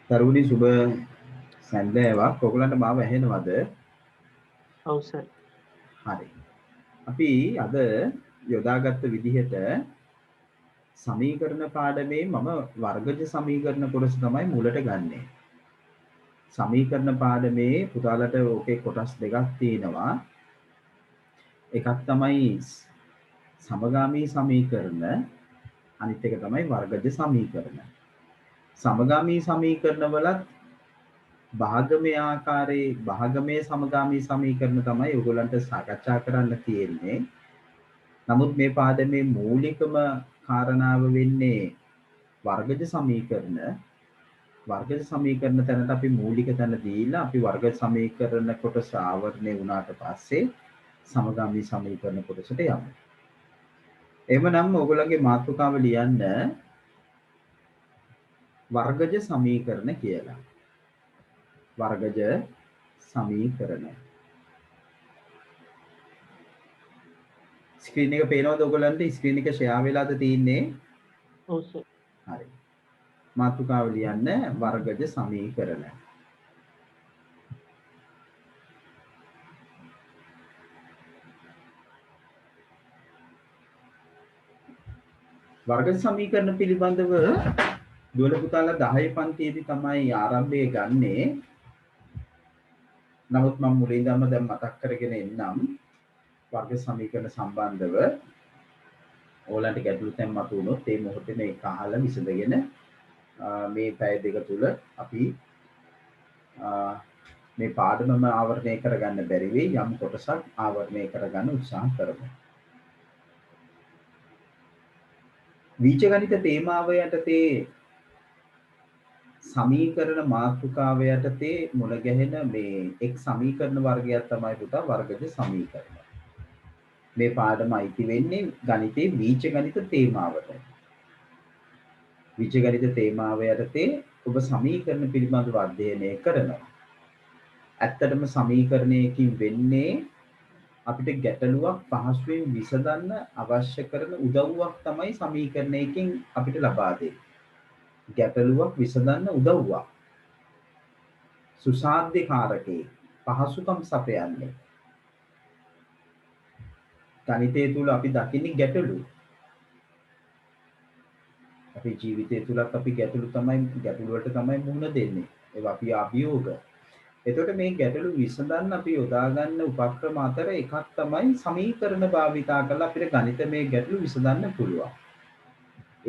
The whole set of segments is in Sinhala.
තරුණි සුබ සැන්දෑවක්. ඔයගලන්ට මාව ඇහෙනවද? ඔව් සර්. හරි. අපි අද යොදාගත්ත විදිහට සමීකරණ පාඩමේ මම වර්ගජ සමීකරණ කොටස තමයි මුලට ගන්නෙ. සමීකරණ පාඩමේ පුතාලට ඕකේ කොටස් දෙකක් තියෙනවා. එකක් තමයි සමගාමී සමීකරණ, අනිත් එක තමයි වර්ගජ සමීකරණ. සමගාමී සමීකරණ වලත් භාගමය ආකාරයේ භාගමය සමගාමී සමීකරණ තමයි ඔයගොල්ලන්ට සාකච්ඡා කරන්න තියෙන්නේ. නමුත් මේ පාඩමේ මූලිකම කාරණාව වෙන්නේ වර්ගජ සමීකරණ. වර්ගජ සමීකරණ තැනට අපි මූලික තැන දීලා අපි වර්ග සමීකරණ කොටස ආවරණය වුණාට පස්සේ සමගාමී සමීකරණ කොටසට යමු. එhmenan ඔයගොල්ලන්ගේ මාතෘකාව ලියන්න වර්ගජ සමීකරණ කියලා. වර්ගජ සමීකරණ. ස්ක්‍රීන් එක පේනවද ඔයගොල්ලන්ට? ස්ක්‍රීන් එක ෂෙයා වෙලාද තියෙන්නේ? ඔව් සර්. හරි. මාතෘකාව ලියන්න වර්ගජ සමීකරණ. වර්ගජ සමීකරණ පිළිබඳව දුවල පුතාලා 10 පන්තියේදී තමයි ආරම්භය ගන්නේ. නමුත් මම මුලින්දම දැන් මතක් කරගෙන එන්නම් වර්ග සමීකරණ සම්බන්ධව ඕලන්ට ගැටලු තැන් මතුවුණොත් ඒ මොහොතේ මේක අහලා විසඳගෙන මේ පැය දෙක තුල අපි මේ පාඩමම ආවරණය කරගන්න බැරි වෙයි. යම් කොටසක් ආවරණය කරගන්න උත්සාහ කරමු. බීජගණිත තේමාව යටතේ සමීකරණ මාතෘකාව යටතේ මුල ගැහෙන මේ එක් සමීකරණ වර්ගයක් තමයි පුතා වර්ගජ සමීකරණ. මේ පාඩම අයිති වෙන්නේ ගණිතේ බීජගණිත තේමාවට. බීජගණිත තේමාව යටතේ ඔබ සමීකරණ පිළිබඳව අධ්‍යයනය කරනවා. ඇත්තටම සමීකරණයකින් වෙන්නේ අපිට ගැටලුවක් පහසුවෙන් විසඳන්න අවශ්‍ය කරන උදව්වක් තමයි සමීකරණයකින් අපිට ලබා දෙන්නේ. ගැටලුවක් විසඳන්න උදව්වක්. සුසාධ්‍ය කාරකේ පහසුකම් සපයන්නේ. ගණිතය තුල අපි දකින්නේ ගැටලු. අපේ ජීවිතය තුලත් අපි ගැටලු වලට තමයි මුහුණ දෙන්නේ. ඒවා අපි අභියෝග. එතකොට මේ ගැටලු විසඳන්න අපි යොදා ගන්න උපක්‍රම අතර එකක් තමයි සමීකරණ භාවිතා කරලා අපිට ගණිතමය ගැටලු විසඳන්න පුළුවන්.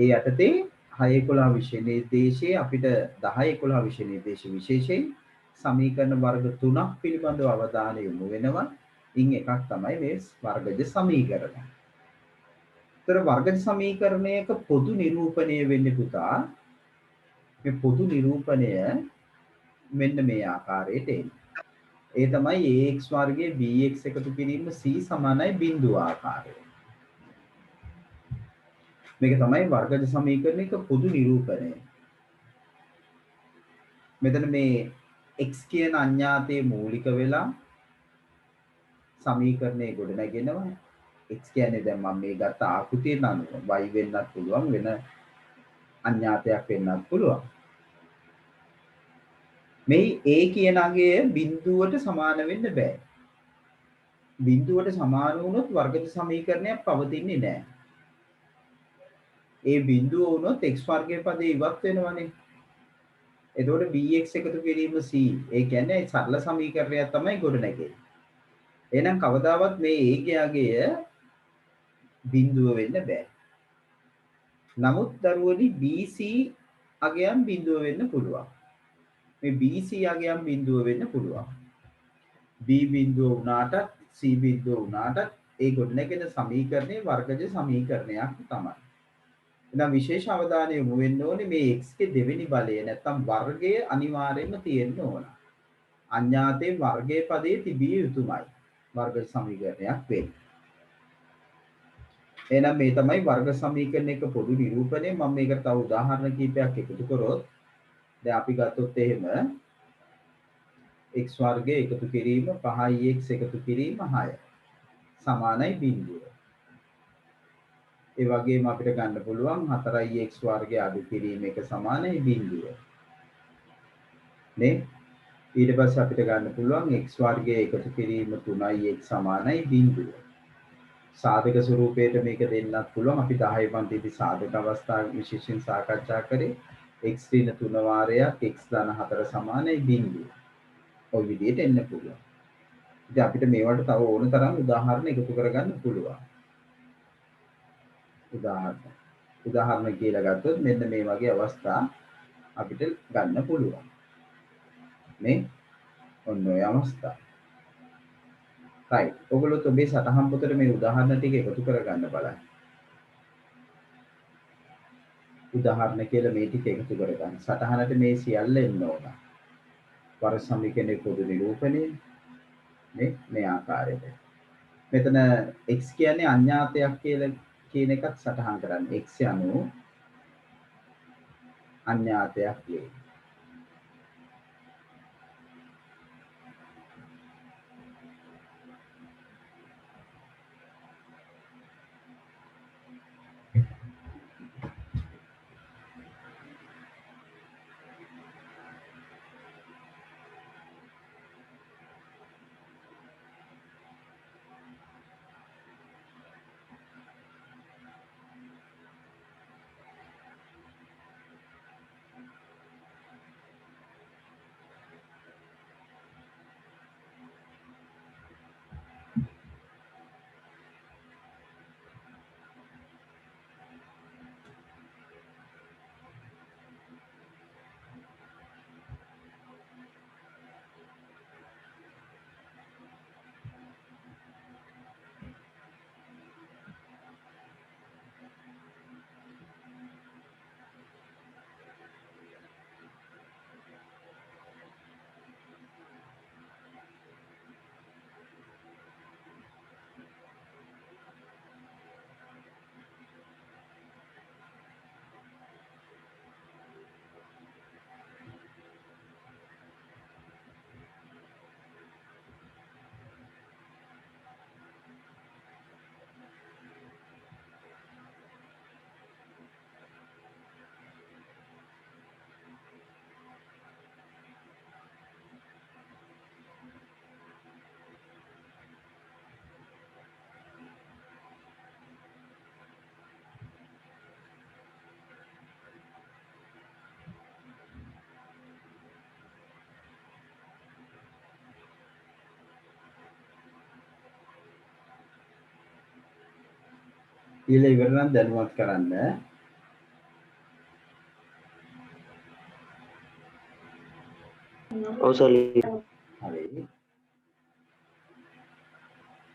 ඒ යටතේ 6-11 විෂය නිර්දේශයේ අපිට 10-11 විෂය නිර්දේශ විශේෂයෙන් සමීකරණ වර්ග 3ක් පිළිබඳව අවධානය යොමු වෙනවා. ඉන් එකක් තමයි මේ වර්ගජ සමීකරණ. ඒතර වර්ගජ සමීකරණයක පොදු නිරූපණය වෙන්නේ පුතා මේ පොදු නිරූපණය මෙන්න මේ ආකාරයට එන්නේ. ඒ තමයි ax වර්ගයේ bx එකතු කිරීම c සමානයි බිඳුව ආකාරය. මේක තමයි වර්ගජ සමීකරණයක පොදු නිරූපණය. මෙතන මේ x කියන අඥාතයේ මූලික වෙලා සමීකරණය ගොඩ නැගෙනවා. x කියන්නේ දැන් මම මේ ගත්ත ආකෘතියට අනුව y වෙන්නත් පුළුවන් වෙන අඥාතයක් වෙන්නත් පුළුවන්. මේ a කියන අගය බිඳුවට සමාන වෙන්න බෑ. බිඳුවට සමාන වුණොත් වර්ගජ සමීකරණයක් පවතින්නේ නැහැ. ඒ බිඳුව වුණොත් x වර්ගයේ පදේ ඉවත් වෙනවනේ. එතකොට bx එකතු කිරීම c. ඒ කියන්නේ සරල සමීකරණයක් තමයි ගොඩනැගෙන්නේ. එහෙනම් කවදාවත් මේ a ගේ අගය බිඳුව වෙන්න බෑ. නමුත් දරුවනි bc අගයන් බිඳුව වෙන්න පුළුවන්. මේ bc අගයන් බිඳුව වෙන්න පුළුවන්. b බිඳුව වුණාට c බිඳුව වුණාට ඒ ගොඩනැගෙන සමීකරණේ වර්ගජ සමීකරණයක් තමයි. එහෙනම් විශේෂ අවධානය යොමු වෙන්න ඕනේ මේ x ගේ දෙවෙනි බලය නැත්තම් වර්ගය අනිවාර්යයෙන්ම තියෙන්න ඕන. අඥාතේ වර්ගයේ පදයේ තිබිය යුතුමයි. වර්ග සමීකරණයක් වෙන්නේ. එහෙනම් මේ තමයි වර්ග සමීකරණයක පොදු නිරූපණය. මම මේකට තව උදාහරණ කිහිපයක් එකතු කරොත් දැන් අපි ගත්තොත් එහෙම x වර්ගය එකතු කිරීම 5x එකතු කිරීම 6 සමානයි බිඳුව. ඒ වගේම අපිට ගන්න පුළුවන් 4x වර්ගය අඩු කිරීම එක සමානයි බිඳුව. නේ ඊට පස්සේ අපිට ගන්න පුළුවන් x වර්ගය එකතු කිරීම 3යි x සමානයි 0. සාධක ස්වරූපයට මේක දෙන්නත් පුළුවන්. අපි 10 පන්තියේදී සාධක අවස්ථා විශේෂයෙන් සාකච්ඡා කරේ x ඍණ 3 වාරයක් x ධන 4 සමානයි 0. ඔය විදිහට එන්න පුළුවන්. ඉතින් අපිට මේවට තව ඕන තරම් උදාහරණ එකතු කරගන්න පුළුවන්. උදාහරණ කියලා ගත්තොත් මෙන්න මේ වගේ අවස්ථා අපිට ගන්න පුළුවන්. නේ? ඔන්න ඔය අවස්ථා. right. ඔයගොල්ලෝ ඔබේ සටහන් පොතේ මේ උදාහරණ ටික එකතු කරගන්න බලන්න. උදාහරණ කියලා මේ ටික එකතු කරගන්න. සටහනට මේ සියල්ල එන්න ඕන. වර්ග සමීකරණයේ පොදු නිරූපණය මේ ආකාරයට. මෙතන x කියන්නේ අඥාතයක් කියලා කියන එකත් සටහන් කරන්න. x යනු අඥාතයක් වේ. ඊළඟ ඉවර නම් දැනුවත් කරන්න. ඔව් සර්. හරි.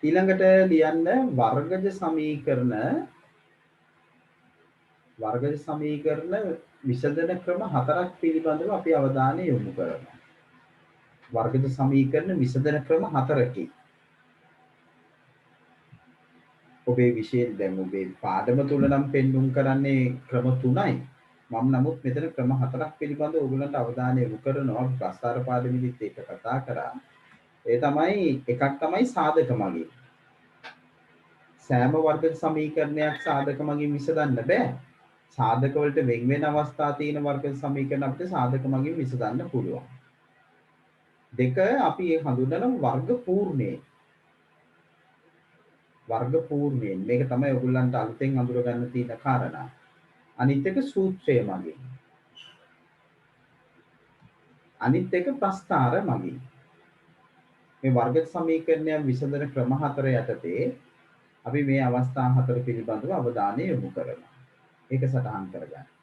ඊළඟට ලියන්න වර්ගජ සමීකරණ විසඳන ක්‍රම 4ක් පිළිබඳව අපි අවධානය යොමු කරනවා. වර්ගජ සමීකරණ විසඳන ක්‍රම 4කි. ඔබේ විෂයෙන් දැන් ඔබේ පාඩම තුල නම් පෙන්වුම් කරන්නේ ක්‍රම 3යි. මම නමුත් මෙතන ක්‍රම 4ක් පිළිබඳව ඔයගලන්ට අවධානය යොමු කරනවා. ප්‍රස්තාර පාඩමෙදිත් ඒක කතා කරා. ඒ තමයි එකක් තමයි සාධක මගින්. සෑම වර්ග සමීකරණයක් සාධක මගින් විසඳන්න බෑ. සාධක වලට වෙන වෙන අවස්ථා තියෙන වර්ග සමීකරණ අපිට සාධක මගින් විසඳන්න පුළුවන්. දෙක අපි ඒ හඳුන්වන වර්ග පූර්ණේ. වර්ග පූර්ණයෙන් මේක තමයි ඔයගොල්ලන්ට අලුතෙන් අඳුර ගන්න තියෙන කාරණා. අනිත් එක සූත්‍රය මගින්. අනිත් එක ප්‍රස්තාර මගින්. මේ වර්ග සමීකරණයන් විසඳන ක්‍රම 4 යටතේ අපි මේ අවස්ථා 4 පිළිබඳව අවධානය යොමු කරනවා. ඒක සටහන් කරගන්න.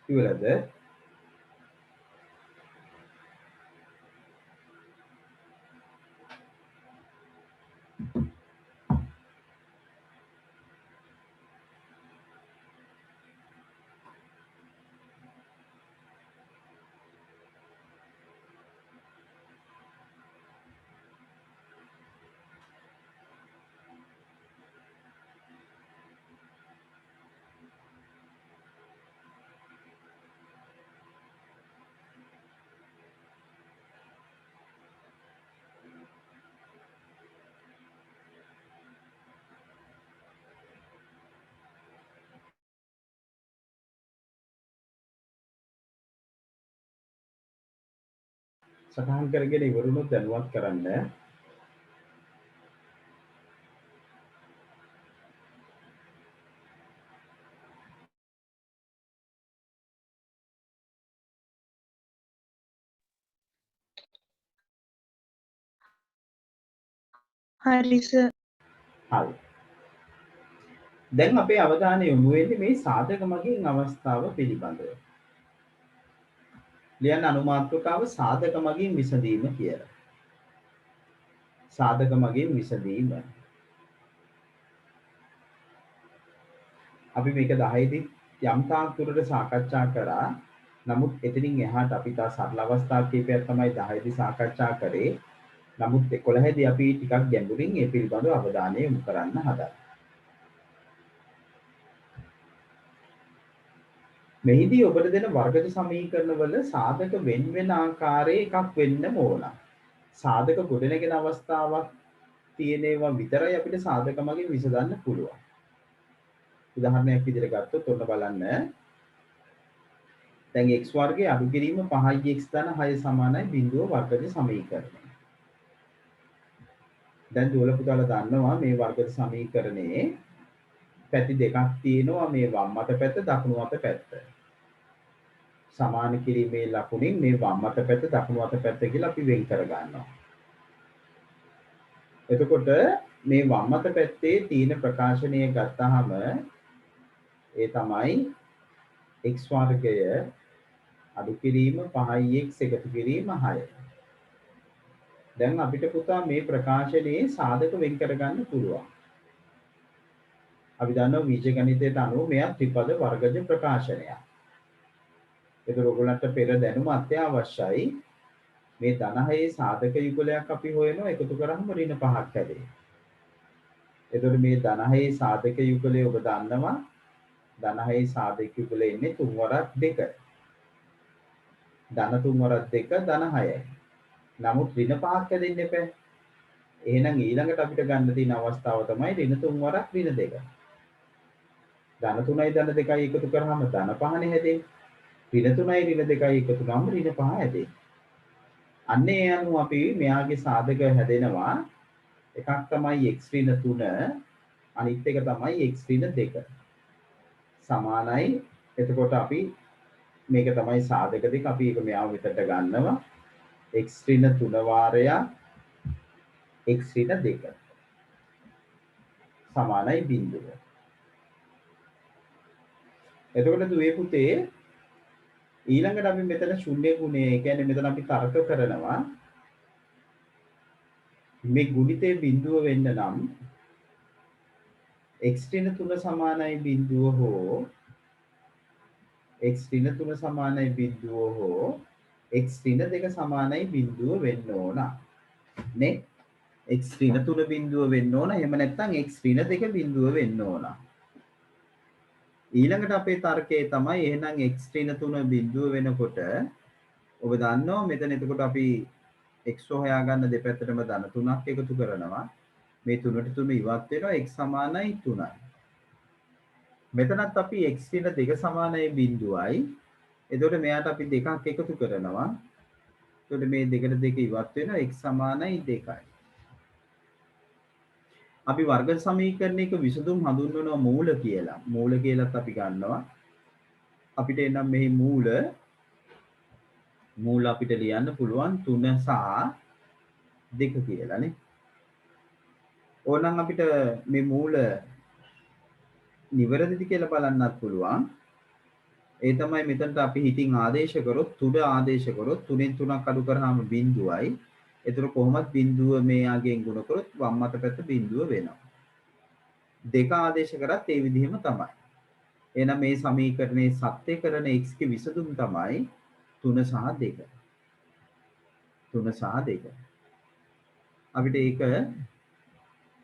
ඉවරද? සටහන් කරගෙන ඉවරුනොත් දැනුවත් කරන්න. හරි සර්. හරි. දැන් අපේ අවධානය යොමු වෙන්නේ මේ සාධක මගින් අවස්ථාව පිළිබඳව. ලියන්න අනුමාත්‍රකාව සාධක මගින් විසඳීම කියලා. සාධක මගින් විසඳීම. අපි මේක 10 දී යම් තාක් දුරට සාකච්ඡා කරා. නමුත් එතනින් එහාට අපි තා සරල අවස්ථා කීපයක් තමයි 10 දී සාකච්ඡා කරේ. නමුත් 11 දී අපි ටිකක් ගැඹුරින් ඒ පිළිබඳව අවධානය යොමු කරන්න හදා. මෙහිදී ඔබට දෙන වර්ගජ සමීකරණවල සාධක වෙන ආකාරයේ එකක් වෙන්න ඕන. සාධක ගොඩනගෙන අවස්ථාවක් තියෙන ඒවා විතරයි අපිට සාධක මගින් විසඳන්න පුළුවන්. උදාහරණයක් විදිහට ගත්තොත් ඔන්න බලන්න. දැන් x වර්ගයේ අඩු කිරීම 5x ධන 6 සමානයි බිඳුව වර්ගජ සමීකරණය. දැන් දුවල පුතාලා දන්නවා මේ වර්ගජ සමීකරණයේ පැති දෙකක් තියෙනවා මේ වම් අත පැත්ත දකුණු අත පැත්ත. සමාන කිරීමේ ලකුණින් මේ වම් අත පැත්ත දකුණු අත පැත්ත කියලා අපි වෙන් කර ගන්නවා. එතකොට මේ වම් අත පැත්තේ තියෙන ප්‍රකාශනය ගත්තාම ඒ තමයි x වර්ගය අඩු කිරීම 5x එකතු කිරීම 6. දැන් අපිට පුතා මේ ප්‍රකාශනයේ සාධක වෙන් කර ගන්න පුළුවන්. අපි දන්නවා බීජගණිතයට අනුව මෙයා ත්‍රිපද වර්ගජ ප්‍රකාශනයක්. ඒක ඔයගොල්ලන්ට පෙර දැනුම අත්‍යවශ්‍යයි. මේ ධන 6 සාධක යුගලයක් අපි හොයනවා එකතු කරාම ඍණ 5ක් හැදේ. එතකොට මේ ධන 6 සාධක යුගලය ඔබ දන්නවා ධන 6 සාධක යුගලය එන්නේ 3 වරක් 2. ධන 3 වරක් 2 ධන 6යි. නමුත් ඍණ 5ක් හැදෙන්න එපා. එහෙනම් ඊළඟට අපිට ගන්න තියෙන අවස්ථාව තමයි ඍණ 3 වරක් ඍණ 2. ධන 3යි ධන 2යි එකතු කරාම ධන 5නේ හැදෙන්නේ. ඍණ 3යි ඍණ 2යි එකතු වුණාම ඍණ 5 හැදෙන්නේ. අන්න ඒ අනුව අපි මෙයාගේ සාධක හැදෙනවා. එකක් තමයි x ඍණ 3 අනිත් එක තමයි x ඍණ 2. සමානයි. එතකොට අපි මේක තමයි සාධක දෙක අපි ඒක මෙයාව විතරට ගන්නවා. x ඍණ 3 වාරයක් x ඍණ 2 සමානයි බිඳුව. එතකොට දුවේ පුතේ ඊළඟට අපි මෙතන ශුන්‍ය ගුණය, ඒ කියන්නේ මෙතන අපි තර්ක කරනවා මේ ගුණිතේ බිඳුව වෙන්න නම් x ඍණ 3 සමානයි බිඳුව හෝ x ඍණ 3 සමානයි බිඳුව හෝ x ඍණ 2 සමානයි බිඳුව වෙන්න ඕන. නේ? x ඍණ 3 බිඳුව වෙන්න ඕන. එහෙම නැත්නම් x ඍණ 2 බිඳුව වෙන්න ඕන. ඊළඟට අපේ තර්කය තමයි එහෙනම් x ඍණ 3 බිඳුව වෙනකොට ඔබ දන්නවා මෙතන එතකොට අපි x හොයාගන්න දෙපැත්තටම ධන 3ක් එකතු කරනවා. මේ 3ට 3 ඉවත් වෙනවා x සමානයි 3යි. මෙතනත් අපි x ඍණ 2 සමානයි බිඳුවයි. එතකොට මෙයාට අපි දෙකක් එකතු කරනවා. එතකොට මේ දෙකට දෙක ඉවත් වෙනවා x සමානයි 2යි. අපි වර්ග සමීකරණයක විසඳුම් හඳුන්වනවා මූල කියලා. මූල කියලාත් අපි ගන්නවා. අපිට එනම් මෙහි මූල අපිට ලියන්න පුළුවන් 3 සහ 2 කියලානේ. ඕනනම් අපිට මේ මූල නිවැරදිද කියලා බලන්නත් පුළුවන්. ඒ තමයි මෙතනට අපි හිතින් ආදේශ කරොත් 3 ආදේශ කරොත් 3න් 3ක් අඩු කරාම බිඳුවයි. ඒතර කොහොමත් බිඳුව මෙයාගෙන් ගුණ කරොත් වම් අත පැත්ත බිඳුව වෙනවා. දෙක ආදේශ කරත් ඒ විදිහම තමයි. එහෙනම් මේ සමීකරණයේ සත්‍ය කරන x ගේ විසඳුම තමයි 3 සහ 2. 3 සහ 2. අපිට ඒක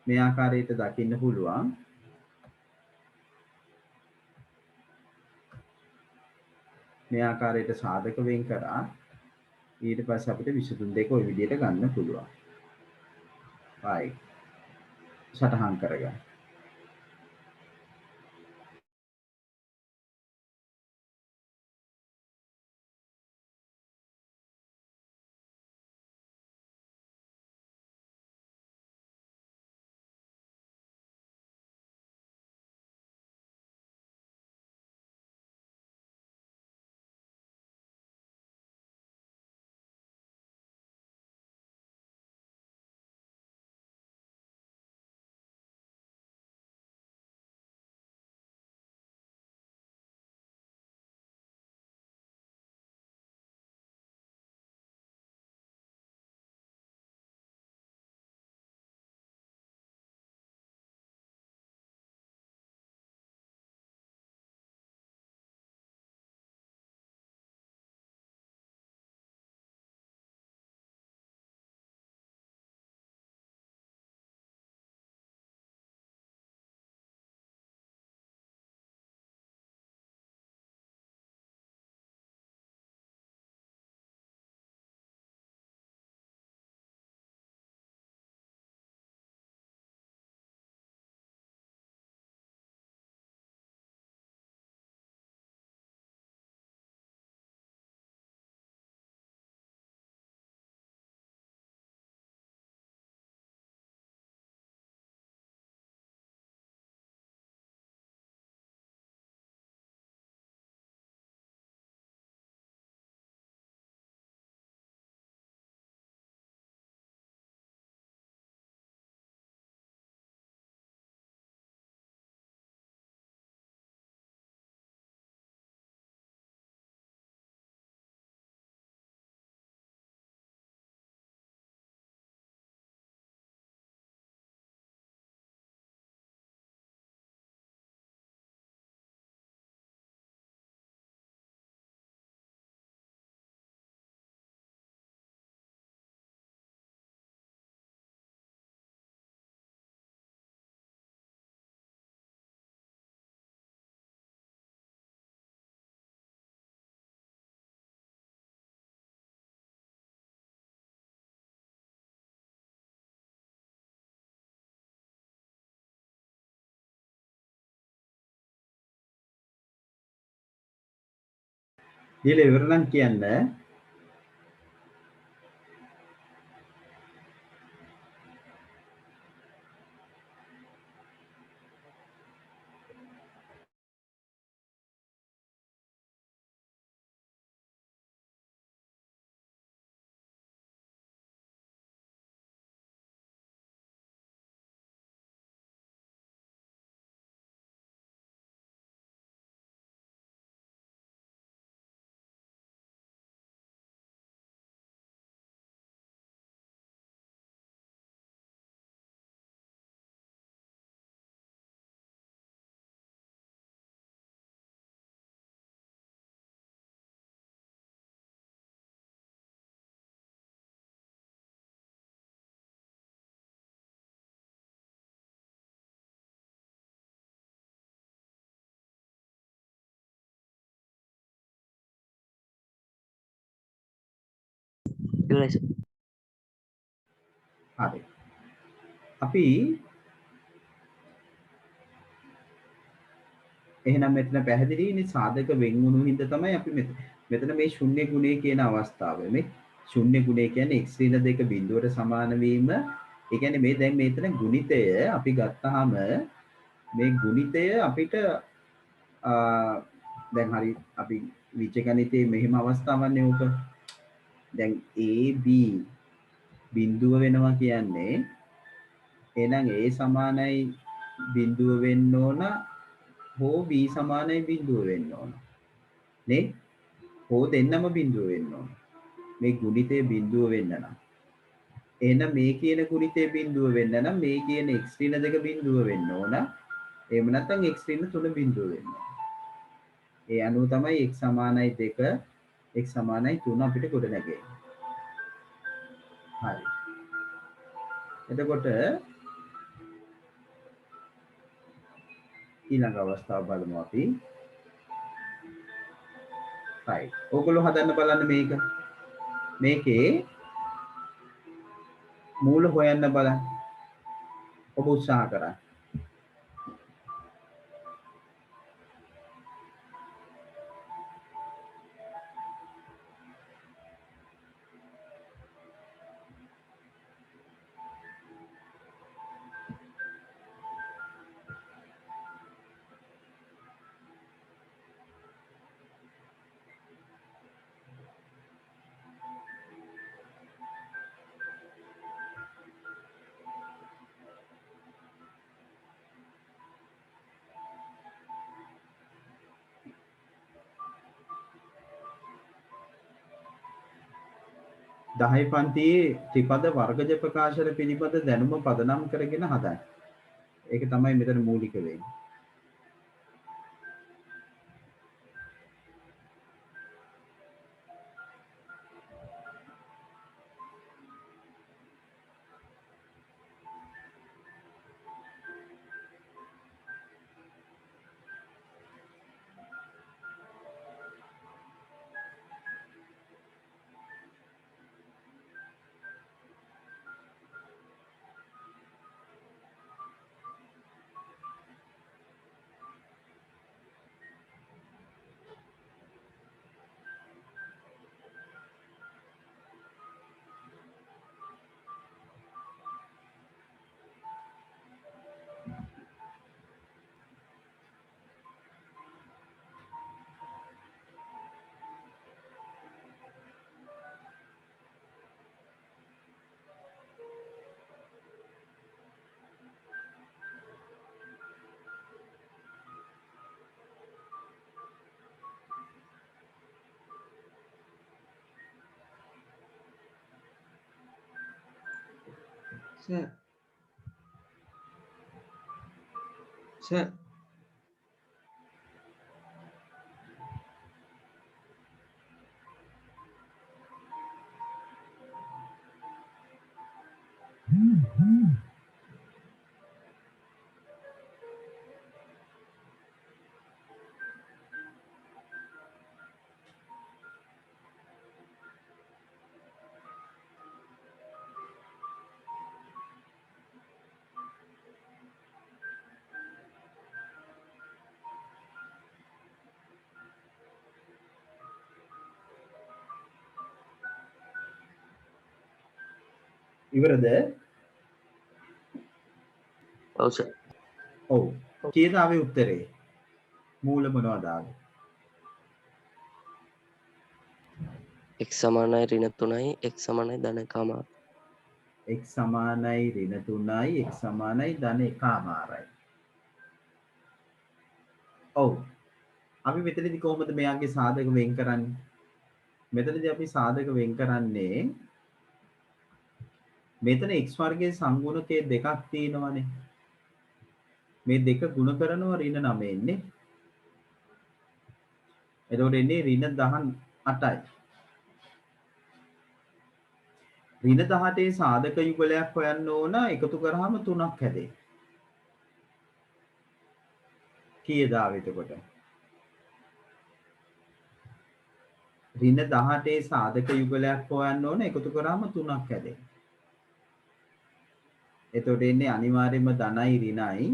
මේ ආකාරයට දකින්න පුළුවන්. මේ ආකාරයට සාධක වෙන් කරා ඊට පස්සේ අපිට විසඳුම් දෙක ওই විදිහට ගන්න පුළුවන්. right. සටහන් කරගන්න. ඊළ ඉවර නම් කියන්න. ඉවරයි සර්. හරි. අපි එහෙනම් මෙතන පැහැදිලිනේ සාධක වෙන් වුණු හින්දා තමයි අපි මෙතන මේ ශුන්‍ය ගුණය කියන අවස්ථාව. මේ ශුන්‍ය ගුණය කියන්නේ x ඍණ 2 බිඳුවට සමාන වීම. ඒ කියන්නේ මේ දැන් මෙතන ගුණිතය අපි ගත්තාම මේ ගුණිතය අපිට දැන් හරි අපි විච ගණිතයේ මෙහෙම අවස්ථාවන්නේ උක. දැන් a b බිඳුව වෙනවා කියන්නේ එහෙනම් a සමානයි බිඳුව වෙන්න ඕන හෝ b සමානයි බිඳුව වෙන්න ඕන නේ හෝ දෙන්නම බිඳුව වෙන්න ඕන මේ ගුණිතයේ බිඳුව වෙන්න නම් එහෙනම් මේ කියන ගුණිතයේ බිඳුව වෙන්න නම් මේ කියන x ඍණ 2 බිඳුව වෙන්න ඕන එහෙම නැත්නම් x ඍණ 3 බිඳුව වෙන්න ඕන ඒ අනුව තමයි x සමානයි 2 x සමානයි 3 අපිට ගොඩ නැගෙන්නේ හරි එතකොට ඊළඟ අවස්ථාව බලමු අපි. right. ඕගොල්ලෝ හදන්න බලන්න මේක. මේකේ මූල හොයන්න බලන්න. ඔබ උත්සාහ කරන්න. දහය පන්තියේ ත්‍රිපද වර්ගජ ප්‍රකාශන පිළිබඳ දැනුම පදනම් කරගෙන හදන්න. ඒක තමයි මෙතන මූලික වෙන්නේ. Sir. Sir. ඉවරද? ඔව් සර්. ඔව්. කීයද ආවේ උත්තරේ? මූල මොනවද ආවේ? x සමානයි ඍණ 3යි x සමානයි ධන 1. x සමානයි ඍණ 3යි x සමානයි ධන 1මාරයි. ඔව්. අපි මෙතනදී කොහොමද මෙයාගේ සාධක වෙන් කරන්නේ? මෙතනදී අපි සාධක වෙන් කරන්නේ මෙතන x වර්ගයේ සංගුණකයේ දෙකක් තියෙනවනේ. මේ දෙක ගුණ කරනවා ඍණ 9 න්නේ. එතකොට එන්නේ ඍණ 18යි. ඍණ 18 සාධක යුගලයක් හොයන්න ඕන එකතු කරාම 3ක් හැදේ. කීයද ආවේ එතකොට? ඍණ 18 සාධක යුගලයක් හොයන්න ඕන එකතු කරාම 3ක් හැදේ. එතකොට එන්නේ අනිවාර්යයෙන්ම ධනයි ඍණයි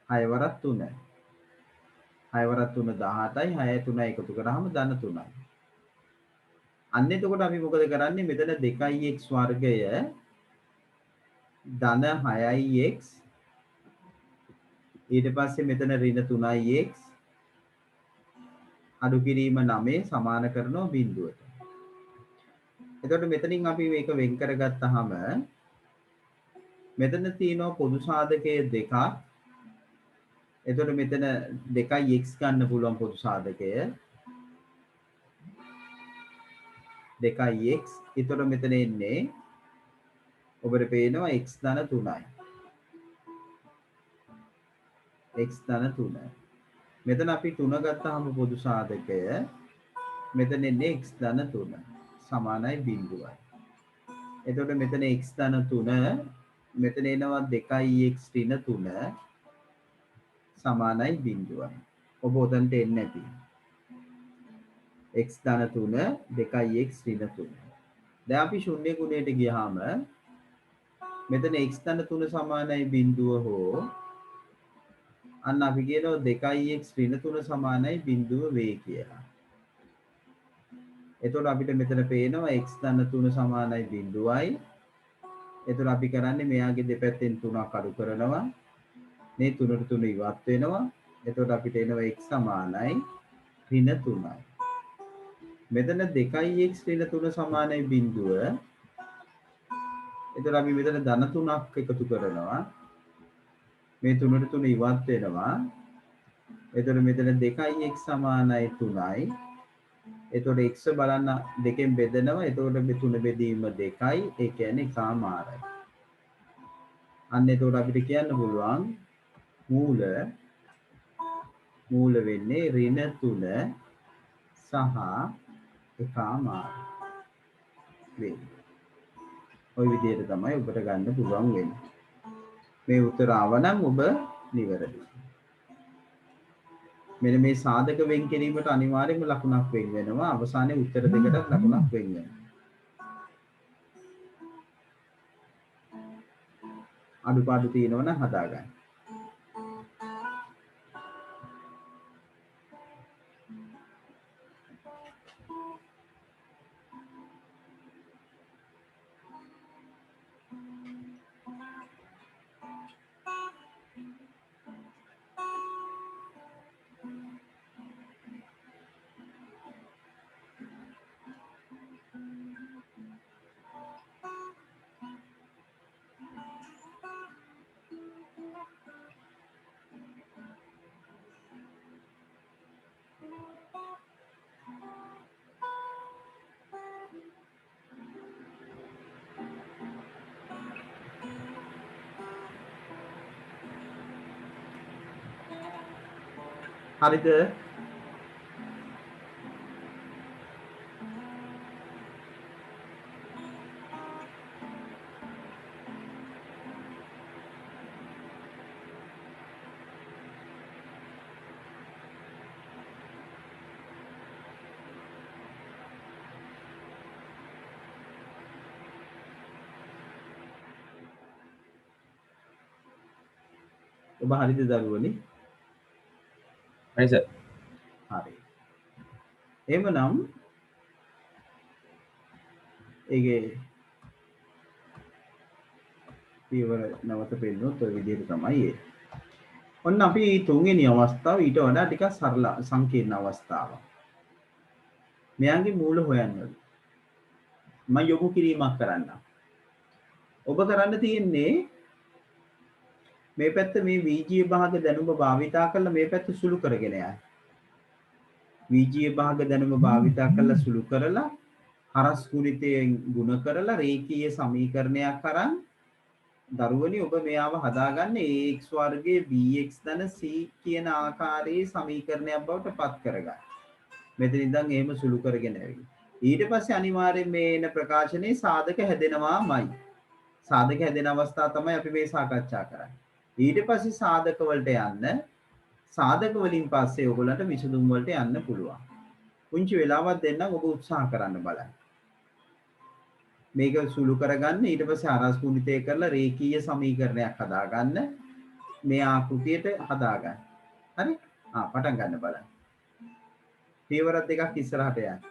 6 වරක් 3. 6 වරක් 3 18යි 6 3 එකතු කරාම ධන 3යි. අන්න එතකොට අපි මොකද කරන්නේ මෙතන 2x වර්ගය ධන 6x ඊට පස්සේ මෙතන ඍණ 3x අඩු කිරීම 9 සමාන කරනවා බිඳුවට. එතකොට මෙතනින් අපි මේක වෙන් කරගත්තාම මෙතන තියෙනවා පොදු සාධකයේ දෙකක්. එතකොට මෙතන 2x ගන්න පුළුවන් පොදු සාධකය. 2x. එතකොට මෙතන එන්නේ ඔබට පේනවා x ධන 3යි. x ධන 3. මෙතන අපි 3 ගත්තාම පොදු සාධකය මෙතන එන්නේ x ධන 3 සමානයි බිඳුවයි. එතකොට මෙතන x ධන 3 මෙතන එනවා 2x ඍණ 3 සමානයි බිඳුවයි. ඔබ උතන්ට එන්නේ නැති. x ධන 3 2x ඍණ 3. දැන් අපි ශුන්‍ය ගුණයට ගියාම මෙතන x ධන 3 සමානයි බිඳුව හෝ අන්න අපි කියනවා 2x ඍණ 3 සමානයි බිඳුව වේ කියලා. එතකොට අපිට මෙතන පේනවා x ධන 3 සමානයි බිඳුවයි. එතකොට අපි කරන්නේ මෙයාගේ දෙපැත්තෙන් 3ක් අඩු කරනවා. මේ 3ට 3 ඉවත් වෙනවා. එතකොට අපිට එනවා x සමානයි ඍණ 3යි. මෙතන 2x ඍණ 3 සමානයි බිඳුව. එතකොට අපි මෙතන ධන 3ක් එකතු කරනවා. මේ 3ට 3 ඉවත් වෙනවා. එතකොට මෙතන 2x සමානයි 3යි. එතකොට x බලන්න දෙකෙන් බෙදනවා. එතකොට මේ 3 බෙදීම 2යි. ඒ කියන්නේ එකමාරයි. අන්න එතකොට අපිට කියන්න පුළුවන් මූල වෙන්නේ ඍණ 3 සහ එකමාරයි. වෙන්නේ. ওই විදිහට තමයි ඔබට ගන්න පුළුවන් වෙන්නේ. මේ උත්තර ආවනම් ඔබ නිවැරදි. මෙන්න මේ සාධක වෙන් කිරීමට අනිවාර්යයෙන්ම ලකුණක් වෙන් වෙනවා. අවසානයේ උත්තර දෙකටත් ලකුණක් වෙන් වෙනවා. අඩුපාඩු තියෙනවා නම් හදාගන්න. හරිද? ඔබ හරිද දරුවනි? හරි සර්. හරි. එහෙමනම් ඒකේ පියවර නැවත පෙන්නොත් ඔය විදිහට තමයි ඒ. ඔන්න අපි තුන්වෙනි අවස්ථාව ඊට වඩා ටිකක් සරල සංකීර්ණ අවස්ථාවක්. මෙයන්ගේ මූල හොයන්න. මම යොමු කිරීමක් කරන්න. ඔබ කරන්න තියෙන්නේ මේ පැත්ත මේ VGA භාග දැනුම භාවිතා කරලා මේ පැත්ත සුළු කරගෙන යන්න. VGA භාග දැනුම භාවිතා කරලා සුළු කරලා හරස් ගුණිතයෙන් ගුණ කරලා රේඛීය සමීකරණයක් අරන් දරුවනි ඔබ මෙයාව හදාගන්න ax වර්ගයේ bx ධන c කියන ආකාරයේ සමීකරණයක් බවට පත් කරගන්න. මෙතන ඉඳන් එහෙම සුළු කරගෙන ඇවිත්. ඊට පස්සේ අනිවාර්යයෙන් මේ එන ප්‍රකාශනයේ සාධක හැදෙනවාමයි. සාධක හැදෙන අවස්ථාව තමයි අපි මේ සාකච්ඡා කරන්නේ. ඊට පස්සේ සාධක වලට යන්න සාධක වලින් පස්සේ ඔයගොල්ලන්ට විසඳුම් වලට යන්න පුළුවන්. පුංචි වෙලාවක් දෙන්නම් ඔබ උත්සාහ කරන්න බලන්න. මේක සුළු කරගන්න ඊට පස්සේ හරස් ගුණිතය කරලා රේඛීය සමීකරණයක් හදාගන්න මේ ආකෘතියට හදාගන්න. හරි? පටන් ගන්න බලන්න. පියවර දෙකක් ඉස්සරහට යන්න.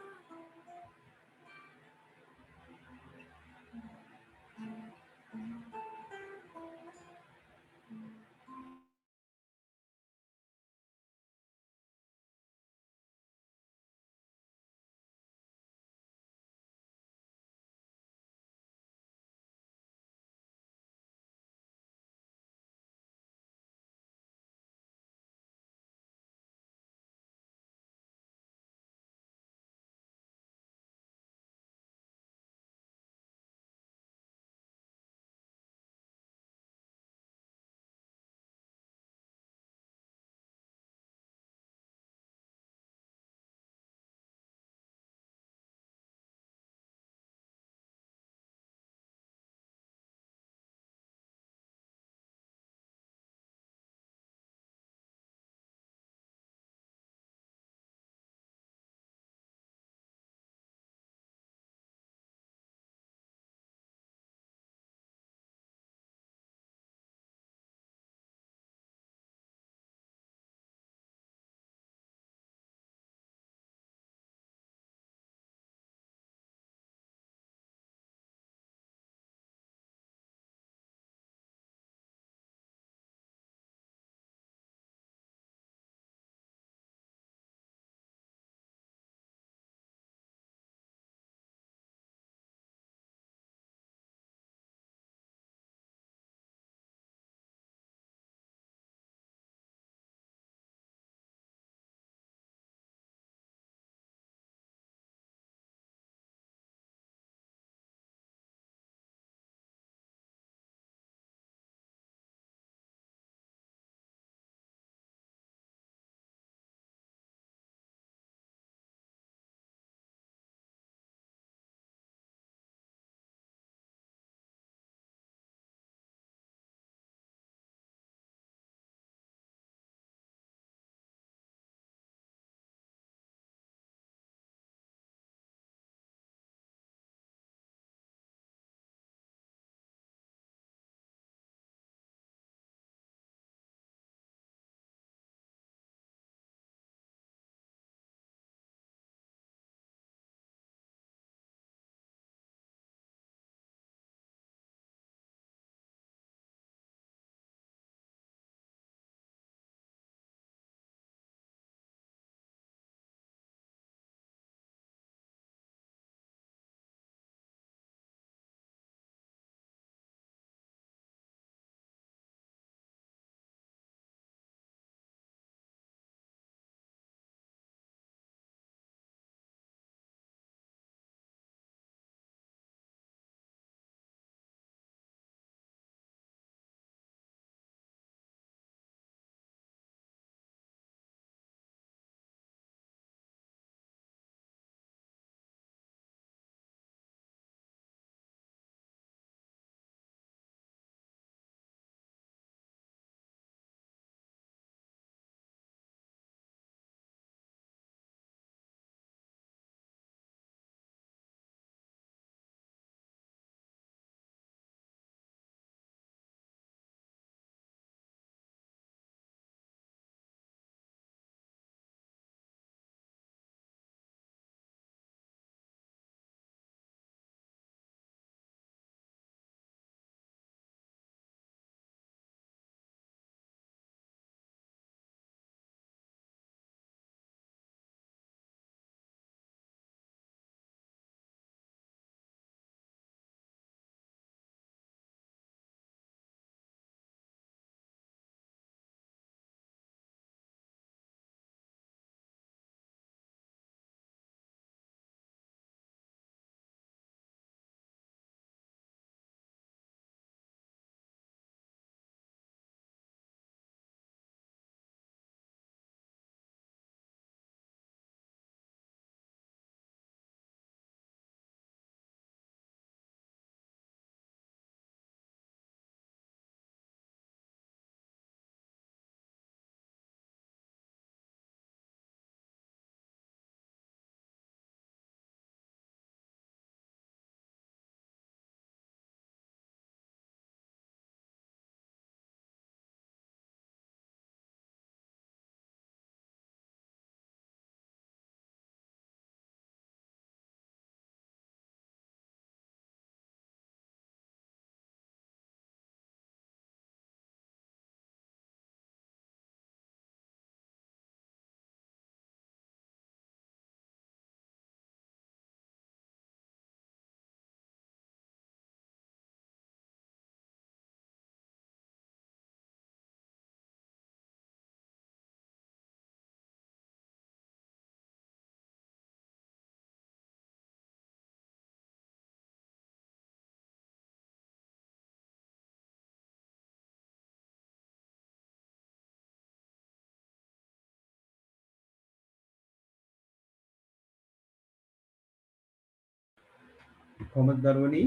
කොහොමද දරුවනි?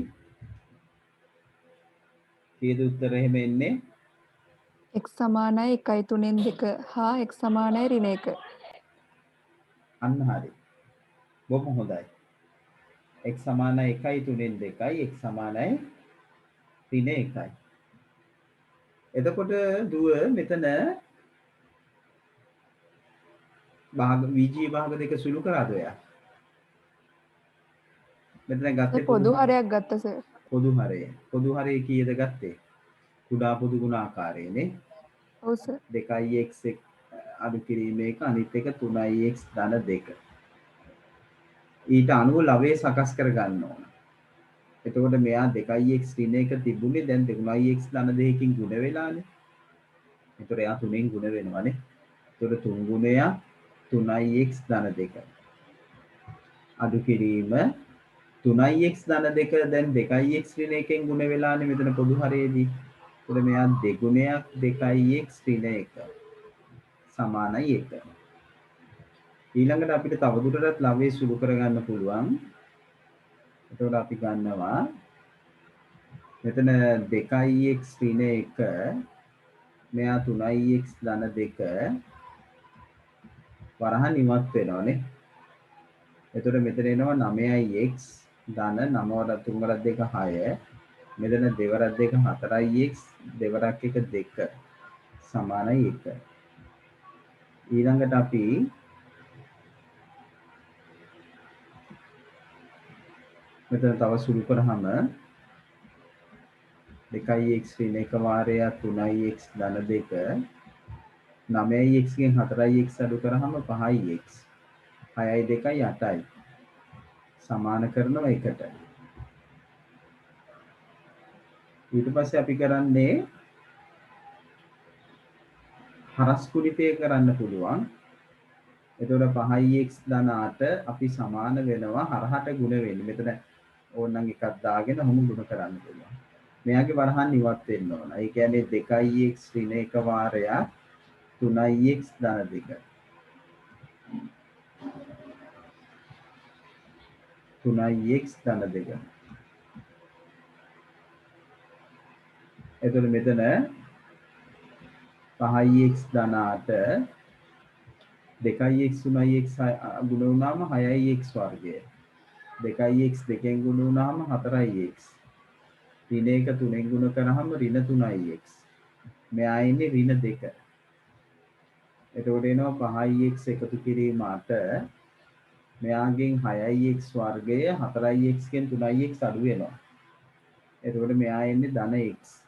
කීයද උත්තර එහෙම එන්නේ? x සමානයි 1/3 හා x සමානයි ඍණ 1. අන්න හරි. බොහොම හොඳයි. x සමානයි 1/3 x සමානයි ඍණ 1යි. එතකොට දුව මෙතන භාග VG භාග දෙක සුළු කරාද ඔයා? මෙතන ගත්තේ පොදු හරයක් ගත්ත සර්. පොදු හරය. පොදු හරය කීයද ගත්තේ? කුඩා පොදු ගුණාකාරයනේ. ඔව් සර්. 2x අඩු කිරීම එක අනිත් එක 3x ධන 2. ඊට අනුව ලවය සකස් කර ගන්න ඕන. එතකොට මෙයා 2x ඍණ 1 තිබුණේ දැන් 3x ධන 2කින් ගුණ වෙලානේ. එතකොට එයා 3ෙන් ගුණ වෙනවානේ. එතකොට 3 ගුණයක් 3x ධන 2. අඩු කිරීම 3x ධන 2 දැන් 2x ඍණ 1කින් ගුණ වෙලානේ මෙතන පොදු හරයේදී. එතකොට මෙයා 2 ගුණයක් 2x ඍණ 1 සමානයි 1. ඊළඟට අපිට තවදුරටත් ලවයේ සුළු කරගන්න පුළුවන්. එතකොට අපි ගන්නවා මෙතන 2x ඍණ 1 මෙයා 3x ධන 2 වරහන් ඉවත් වෙනවානේ. එතකොට මෙතන එනවා 9x ධන 9 වරක් 3 වරක් 2 6. මෙතන 2 වරක් 2 4x 2 වරක් 1 2 සමානයි 1. ඊළඟට අපි මෙතන තව සුළු කරාම 2x ඍණ 1 වාරයක් 3x ධන 2 9x ගෙන් 4x අඩු කරාම 5x 6යි 2යි 8යි සමාන කරනවා 1ට. ඊට පස්සේ අපි කරන්නේ හරස් කුලිතය කරන්න පුළුවන්. එතකොට 5x ධන 8 අපි සමාන වෙනවා හරහට ගුණ වෙන්නේ. මෙතන ඕනනම් එකක් දාගෙන ඔහොම ගුණ කරන්න පුළුවන්. මෙයාගේ වරහන් ඉවත් වෙන්න ඕන. ඒ කියන්නේ 2x ඍණ 1 වාරයක් 3x ධන 2. 3x ධන 2. එතකොට මෙතන 5x ධන 8 2x 3x ගුණ වුණාම 6x වර්ගය. 2x දෙකෙන් ගුණ වුණාම 4x. ඍණ 1 3ෙන් ගුණ කරාම ඍණ 3x. මෙයා ඉන්නේ ඍණ 2. එතකොට එනවා 5x එකතු කිරීම 8. මෙයාගෙන් 6x වර්ගය 4x ගෙන් 3x අඩු වෙනවා. එතකොට මෙයා එන්නේ ධන x.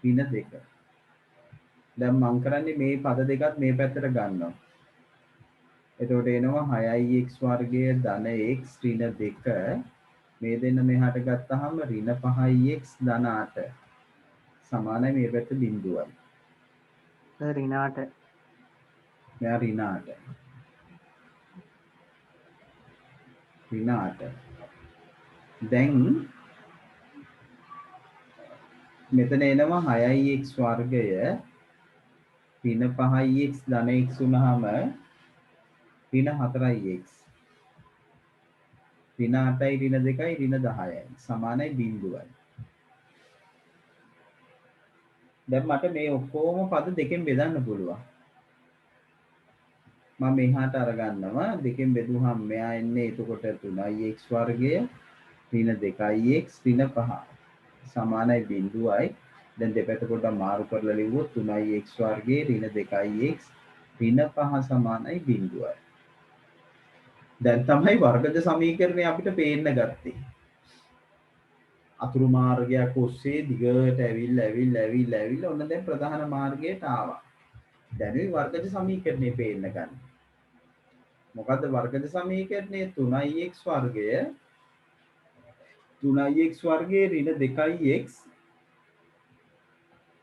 ඍණ 2. දැන් මම කරන්නේ මේ පද දෙකත් මේ පැත්තට ගන්නවා. එතකොට එනවා 6x වර්ගය ධන x ඍණ 2 මේ දෙන්න මෙහාට ගත්තාම ඍණ 5x ධන 8 සමානයි මේ පැත්ත බිඳුවයි. ඍණ 8. මෙයා ඍණ 8. ඍණ 8. දැන් මෙතන එනවා 6x වර්ගය ඍණ 5x ධන x වුණාම ඍණ 4x. ඍණ 8යි ඍණ 2යි ඍණ 10යි සමානයි බිඳුවයි. දැන් මට මේ ඔක්කොම පද දෙකෙන් බෙදන්න පුළුවන්. මම මෙහාට අරගන්නවා දෙකෙන් බෙදුවහම මෙයා එන්නේ එතකොට 3x වර්ගය ඍණ 2x ඍණ 5 සමානයි බිඳුවයි. දැන් දෙපැත්ත පොඩ්ඩක් මාරු කරලා ලිව්වොත් 3x වර්ගයේ ඍණ 2x ඍණ 5 සමානයි බිඳුවයි. දැන් තමයි වර්ගජ සමීකරණය අපිට පේන්න ගත්තේ. අතුරු මාර්ගයක් ඔස්සේ දිගට ඇවිල්ලා ඔන්න දැන් ප්‍රධාන මාර්ගයට ආවා. දැන් වර්ගජ සමීකරණය පේන්න ගන්න. මොකද්ද වර්ගජ සමීකරණය? 3x වර්ගය 3x වර්ගයේ ඍණ 2x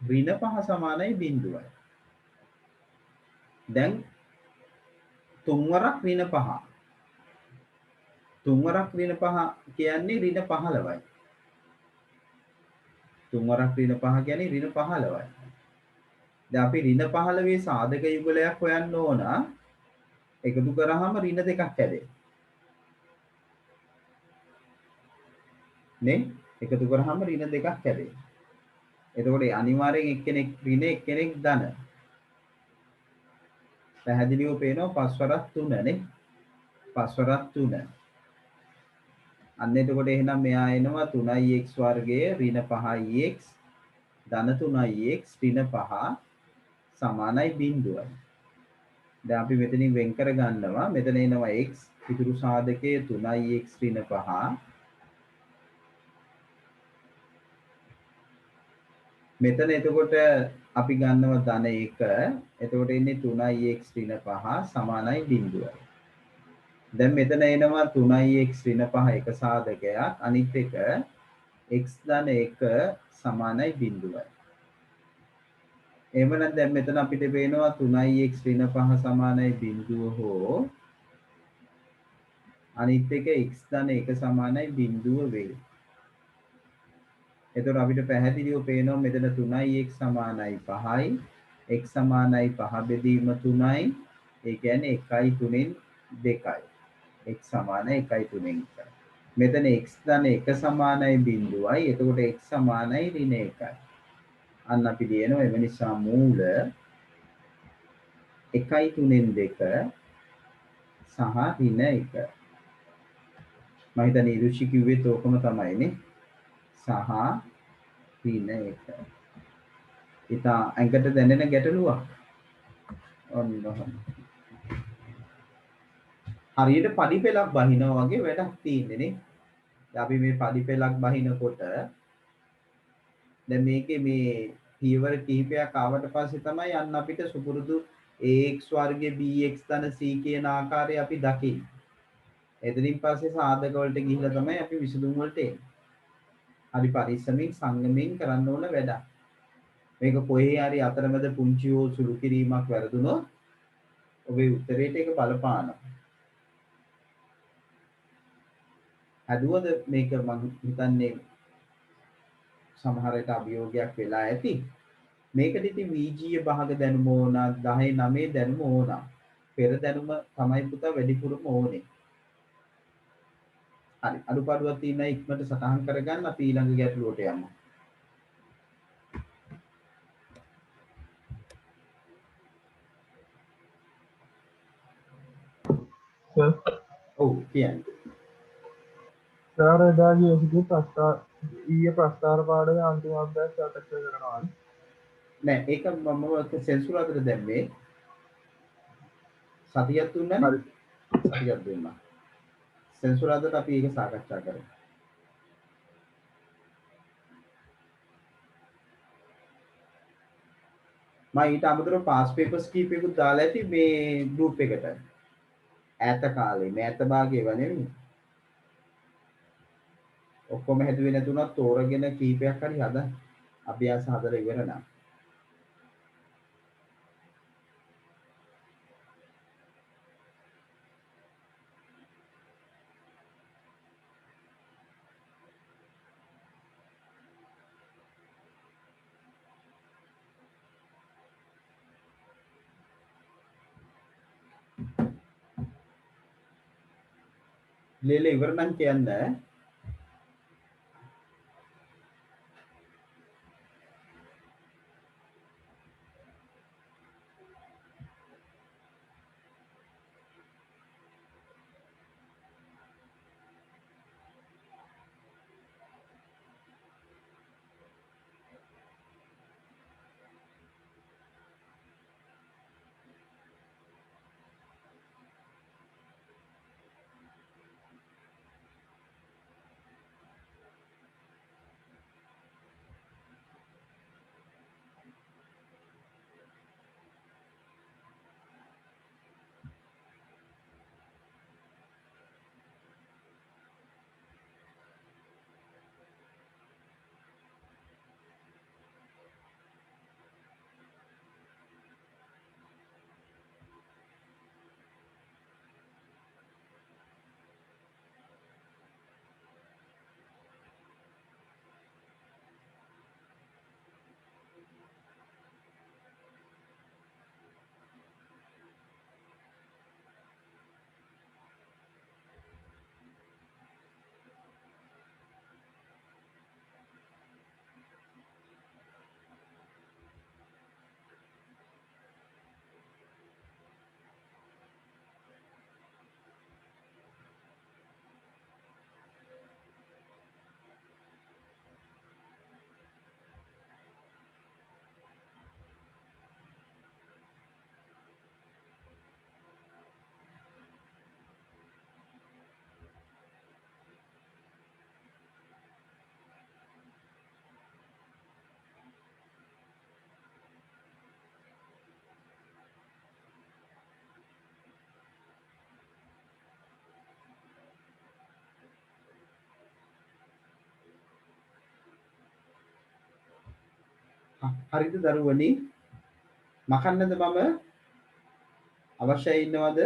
ඍණ 5 සමානයි බිඳුවයි. දැන් 3 වරක් ඍණ 5. 3 වරක් ඍණ 5 කියන්නේ ඍණ 15යි. 3 වරක් ඍණ 5 කියන්නේ ඍණ 15යි. දැන් අපි ඍණ 15 සාධක යුගලයක් හොයන්න ඕන. එකතු කරාම ඍණ 2ක් හැදේ. නේ? එකතු කරාම ඍණ දෙකක් හැදේ. එතකොට අනිවාර්යෙන් එක්කෙනෙක් ඍණ එක්කෙනෙක් ධන. පැහැදිලිව පේනවා 5 වරක් 3 නේ. 5 වරක් 3. අන්න එතකොට එහෙනම් මෙයා එනවා 3x වර්ගයේ ඍණ 5x ධන 3x ඍණ 5 සමානයි 0යි. දැන් අපි මෙතනින් වෙන් කර ගන්නවා මෙතන එනවා x ඉතුරු සාධකයේ 3x ඍණ 5 මෙතන එතකොට අපි ගන්නවා ධන 1 එතකොට එන්නේ 3x ඍණ 5 සමානයි 0යි. දැන් මෙතන එනවා 3x ඍණ 5 එක සාධකයක් අනිත් එක x ධන 1 සමානයි 0යි. එහෙමනම් දැන් මෙතන අපිට පේනවා 3x ඍණ 5 සමානයි 0 හෝ අනිත් එක x ධන 1 සමානයි 0 වේ. එතකොට අපිට පැහැදිලිව පේනවා මෙතන 3x සමානයි 5යි x සමානයි 5 බෙදීම 3යි ඒ කියන්නේ 1යි 3න් 2යි x සමානයි 1යි 3න් 1යි. මෙතන x ධන 1 සමානයි 0යි එතකොට x සමානයි ඍණ 1යි. අන්න අපි ලියනවා එම නිසා මූල 1යි 3න් 2 සහ ඍණ 1. මම හිතන්නේ ඉරුෂි කිව්වෙත් ඕකම තමයිනේ. සහ ඍණ 1. ඉතා ඇඟට දැනෙන ගැටලුවක්. ඔන්න හරියට පඩි පෙළක් බහිනවා වගේ වැඩක් තියෙන්නේ නේ. දැන් අපි මේ පඩි පෙළක් බහිනකොට දැන් මේකේ මේ පියවර කිහිපයක් ආවට පස්සේ තමයි අන්න අපිට සුපුරුදු ax වර්ගයේ bx ධන c කියන ආකාරය අපි දකින්නේ. එතනින් පස්සේ සාධක වලට ගිහිල්ලා තමයි අපි විසඳුම් වලට එන්නේ. හරි පරිස්සමින් සංගමයෙන් කරන්න ඕන වැඩක්. මේක කොහේ හරි අතරමැද පුංචි හෝ සුළු කිරීමක් වැරදුනොත් ඔබේ උත්තරේට ඒක බලපානවා. හදුවද මේක මම හිතන්නේ සමහර විට අභියෝගයක් වෙලා ඇති. මේකට ඉතින් VG භාග දැනුම ඕන 10 9 දැනුම ඕන. පෙර දැනුම තමයි පුතා වැඩිපුරම ඕනේ. හරි අඩුපාඩුවක් තියෙනවා ඉක්මනට සටහන් කරගන්න අපි ඊළඟ ගැටලුවට යමු. ඔව් කියන්නේ. සාර එදාගේ ඔසුගේ ප්‍රස්ථාර පාඩේ අන්තිම අභ්‍යාස සාකච්ඡා කරනවා. නෑ ඒක මම සෙන්සුරාදට දැම්මේ. සතියක් දුන්නා නේ? සතියක් දුන්නා. සෙන්සුරාදට අපි ඒක සාකච්ඡා කරමු. මම ඊට අමතරව පාස් පේපර්ස් කීපයකුත් දාලා ඇති මේ ගෲප් එකට. ඈත කාලේ මෑත භාගයේ ඒවා නෙමෙයි. ඔක්කොම හැදුවේ නැතුණත් තෝරගෙන කීපයක් හරි හදන්න. අභ්‍යාස හදලා ඉවර නම්. ලේලේ ඉවර නම් කියන්න. හරිද දරුවනි? මකන්නද මම? අවශ්‍යයි ඉන්නවද?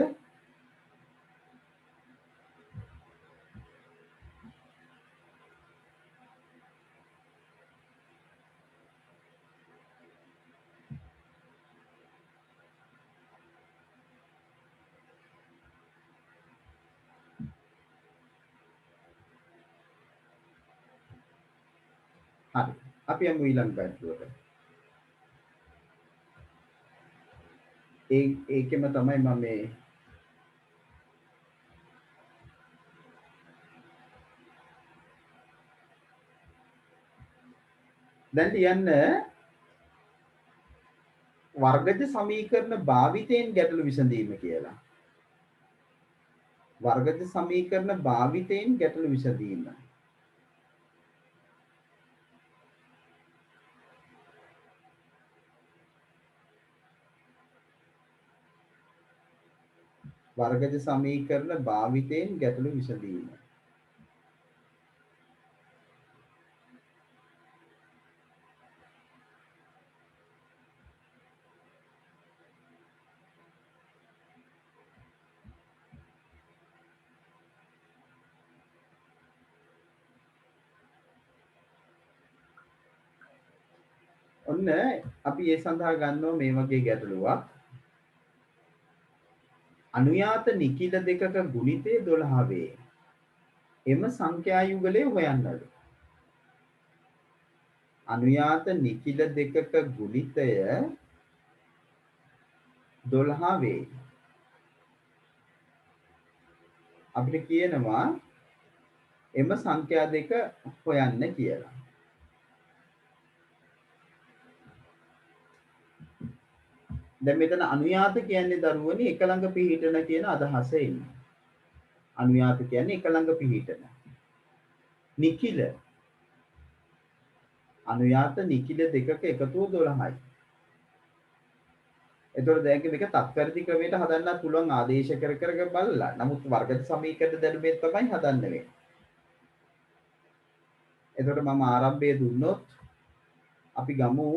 හරි. අපි යමු ඊළඟ පැත්තට. ඒකෙම තමයි මම මේ දැන් ලියන්න වර්ගජ සමීකරණ භාවිතයෙන් ගැටලු විසඳීම කියලා. වර්ගජ සමීකරණ භාවිතයෙන් ගැටලු විසඳීම. වර්ගජ සමීකරණ භාවිතයෙන් ගැටලු විසඳීම. ඔන්න අපි ඒ සඳහා ගන්නවා මේ වගේ ගැටලුවක්. අනුයාත නිකිල දෙකක ගුණිතය 12 වේ. එම සංඛ්‍යා යුගලය හොයන්නලු. අනුයාත නිකිල දෙකක ගුණිතය 12 වේ. අපිට කියනවා එම සංඛ්‍යා දෙක හොයන්න කියලා. දැන් මෙතන අනුයාත කියන්නේ දරුවනි එක ළඟ පිහිටන කියන අදහස එන්නේ. අනුයාත කියන්නේ එක ළඟ පිහිටන. නිකිල අනුයාත නිකිල දෙකක එකතුව 12යි. එතකොට දැන් මේක තත්පරිදි ක්‍රමයට හදන්නත් පුළුවන් ආදේශ කර කර බලලා. නමුත් වර්ගජ සමීකරණ දැනුමෙන් තමයි හදන්න වෙන්නේ. එතකොට මම ආරම්භයේ දුන්නොත් අපි ගමු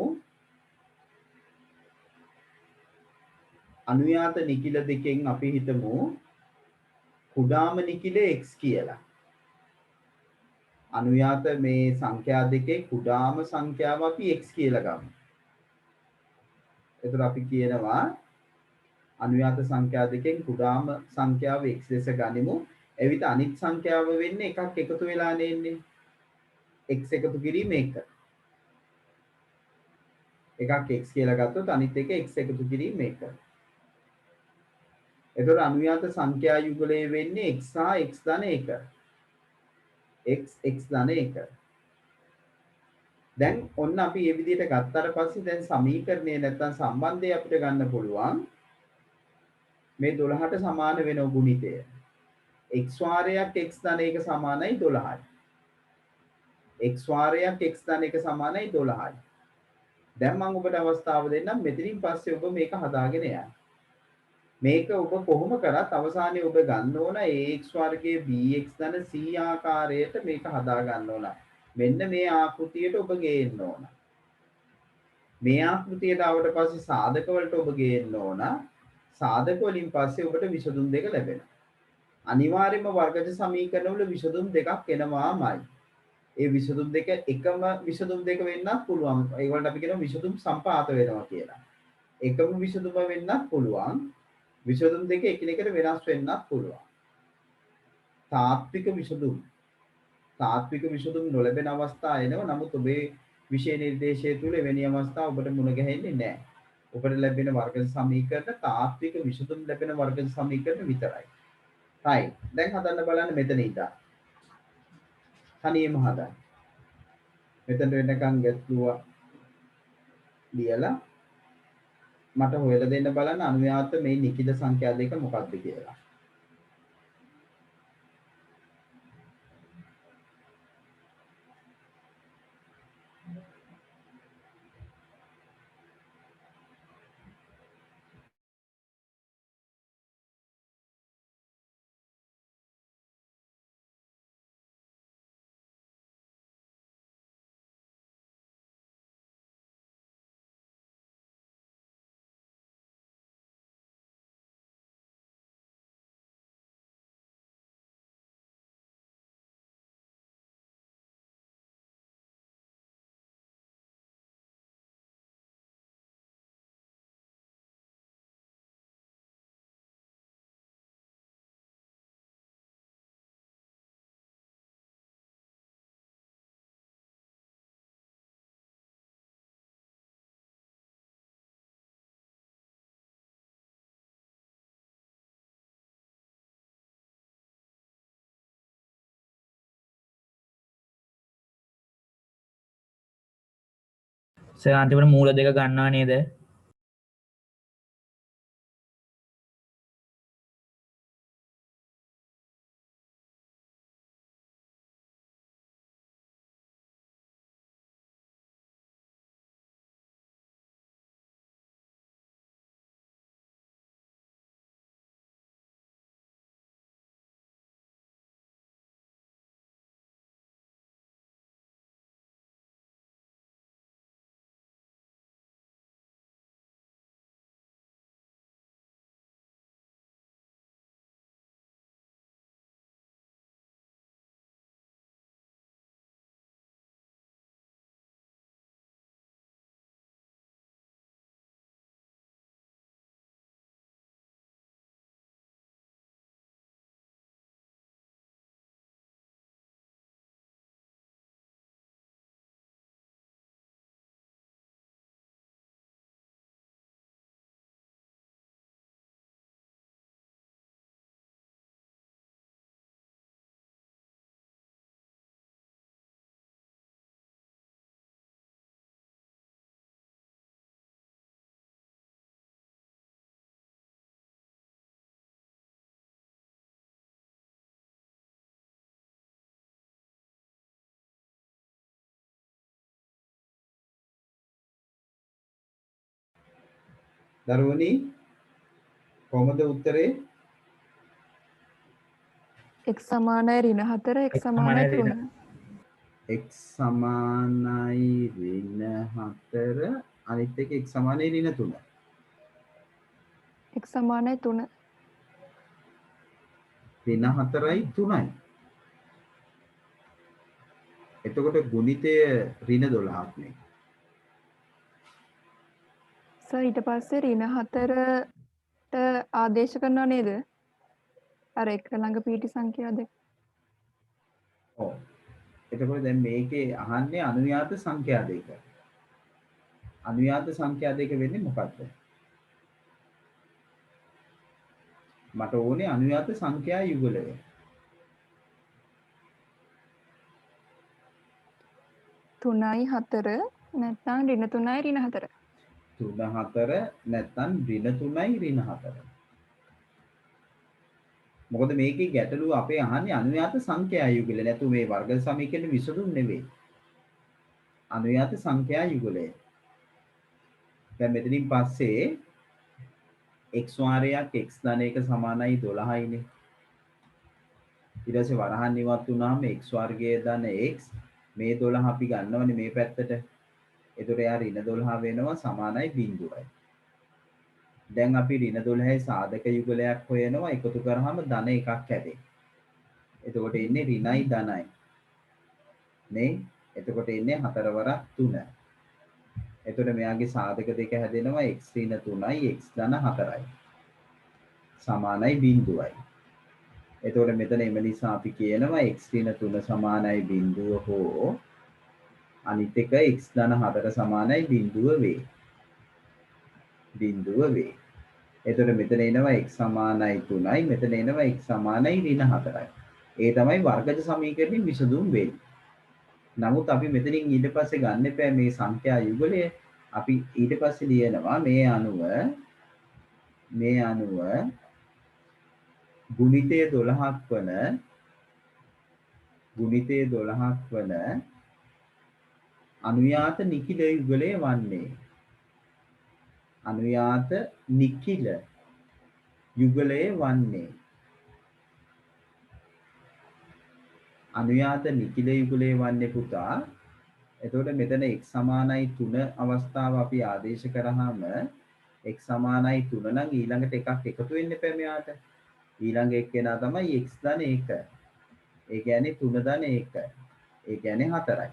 අනුයාත නිකිල දෙකෙන් අපි හිතමු කුඩාම නිකිල x කියලා. අනුයාත මේ සංඛ්‍යා දෙකේ කුඩාම සංඛ්‍යාව අපි x කියලා ගමු. එතකොට අපි කියනවා අනුයාත සංඛ්‍යා දෙකෙන් කුඩාම සංඛ්‍යාව x ලෙස ගනිමු. එවිට අනිත් සංඛ්‍යාව වෙන්නේ එකක් එකතු වෙලා නෙන්නේ. x එකතු කිරීම 1. එකක් x කියලා ගත්තොත් අනිත් එක x එකතු කිරීම 1. එතකොට අනුයාත සංඛ්‍යා යුගලය වෙන්නේ x සහ x ධන 1. x ධන 1. දැන් ඔන්න අපි මේ විදිහට ගත්තාට පස්සේ දැන් සමීකරණය නැත්තම් සම්බන්ධය අපිට ගන්න පුළුවන්. මේ 12ට සමාන වෙන ගුණිතය. x වාරයක් x ධන 1 සමානයි 12යි. x වාරයක් x ධන 1 සමානයි 12යි. දැන් මම ඔබට අවස්ථාව දෙන්නම් මෙතනින් පස්සේ ඔබ මේක හදාගෙන යන්න. මේක ඔබ කොහොම කරත් අවසානයේ ඔබ ගන්න ඕන ax වර්ගයේ bx ධන c ආකාරයට මේක හදා ගන්න ඕන. මෙන්න මේ ආකෘතියට ඔබ ගේන්න ඕන. මේ ආකෘතියට ආවට පස්සේ සාධක වලට ඔබ ගේන්න ඕන. සාධක වලින් පස්සේ ඔබට විසඳුම් දෙක ලැබෙනවා. අනිවාර්යයෙන්ම වර්ගජ සමීකරණ වල විසඳුම් දෙකක් එනවාමයි. ඒ විසඳුම් දෙක එකම විසඳුම් දෙක වෙන්නත් පුළුවන්. ඒගොල්ලන්ට අපි කියනවා විසඳුම් සම්පාත වෙනවා කියලා. එකම විසඳුම වෙන්නත් පුළුවන්. විසඳුම් දෙක එකිනෙකට වෙනස් වෙන්නත් පුළුවන්. තාත්වික විසඳුම් නොලැබෙන අවස්ථා එනවා. නමුත් ඔබේ විෂය නිර්දේශය තුල එවැනි අවස්ථා ඔබට මුණ ගැහෙන්නේ නැහැ. ඔබට ලැබෙන වර්ගජ සමීකරණ තාත්වික විසඳුම් ලැබෙන වර්ගජ සමීකරණ විතරයි. right. දැන් හදන්න බලන්න මෙතන ඉඳලා. තනියම හදන්න. මෙතනට වෙනකන් ගැටලුව ලියලා මට හොයලා දෙන්න බලන්න අනුයාත මේ නිකිල සංඛ්‍යා දෙක මොකක්ද කියලා. සර් අන්තිමට මූල දෙක ගන්නවා නේද? දරුවනි කොහොමද උත්තරේ? x සමානයි ඍණ 4 x සමානයි 3. x සමානයි ඍණ 4 අනිත් එක x සමානයි ඍණ 3. x සමානයි 3. ඍණ 4යි 3යි. එතකොට ගුණිතය ඍණ 12ක් නේ. සර් ඊට පස්සේ ඍණ 4ට ආදේශ කරනව නේද? අර එක ළඟ පීටි සංඛ්‍යා දෙක. ඔව්. එතකොට දැන් මේකේ අහන්නේ අනුයාත සංඛ්‍යා දෙක. අනුයාත සංඛ්‍යා දෙක වෙන්නේ මොකක්ද? මට ඕනේ අනුයාත සංඛ්‍යා යුගලය. තුනයි 4 නැත්නම් ඍණ 3යි ඍණ 4. 3 4 නැත්නම් ඍණ 3යි ඍණ 4. මොකද මේකේ ගැටලුව අපේ අහන්නේ අනුයාත සංඛ්‍යා යුගල නැතු මේ වර්ග සමීකරණ විසඳුම් නෙවෙයි. අනුයාත සංඛ්‍යා යුගලය. දැන් මෙතනින් පස්සේ x වාරයක් x ධන 1 සමානයි 12යිනේ. ඊට පස්සේ වරහන් ඉවත් වුණාම x වර්ගයේ ධන x මේ 12 අපි ගන්නවනේ මේ පැත්තට. එතකොට යා ඍණ 12 වෙනවා සමානයි 0යි. දැන් අපි ඍණ 12යි සාධක යුගලයක් හොයනවා එකතු කරාම ධන එකක් හැදේ. එතකොට එන්නේ ඍණයි ධනයි. නේ? එතකොට එන්නේ 4 වරක් 3. එතකොට මෙයාගේ සාධක දෙක හැදෙනවා x ඍණ 3යි x ධන 4යි. සමානයි 0යි. එතකොට මෙතන එම නිසා අපි කියනවා x ඍණ 3 සමානයි 0 හෝ අනිත් එක x ධන 4 සමානයි 0 වේ. 0 වේ. එතකොට මෙතන එනවා x සමානයි 3යි මෙතන එනවා x සමානයි ඍණ 4යි. ඒ තමයි වර්ගජ සමීකරණේ විසඳුම් වෙන්නේ. නමුත් අපි මෙතනින් ඊට පස්සේ ගන්න එපා මේ සංඛ්‍යා යුගලය. අපි ඊට පස්සේ ලියනවා මේ අනුව ගුණිතය 12ක් වන අනුයාත නිකිල යුගලය වන්නේ. අනුයාත නිකිල යුගලය වන්නේ. අනුයාත නිකිල යුගලය වන්නේ පුතා. එතකොට මෙතන x සමානයි 3 අවස්ථාව අපි ආදේශ කරාම x සමානයි 3 නම් ඊළඟට එකක් එකතු වෙන්න එපා මෙයාට. ඊළඟ එක්කෙනා තමයි x ධන 1. ඒ කියන්නේ 3 ධන 1. ඒ කියන්නේ 4යි.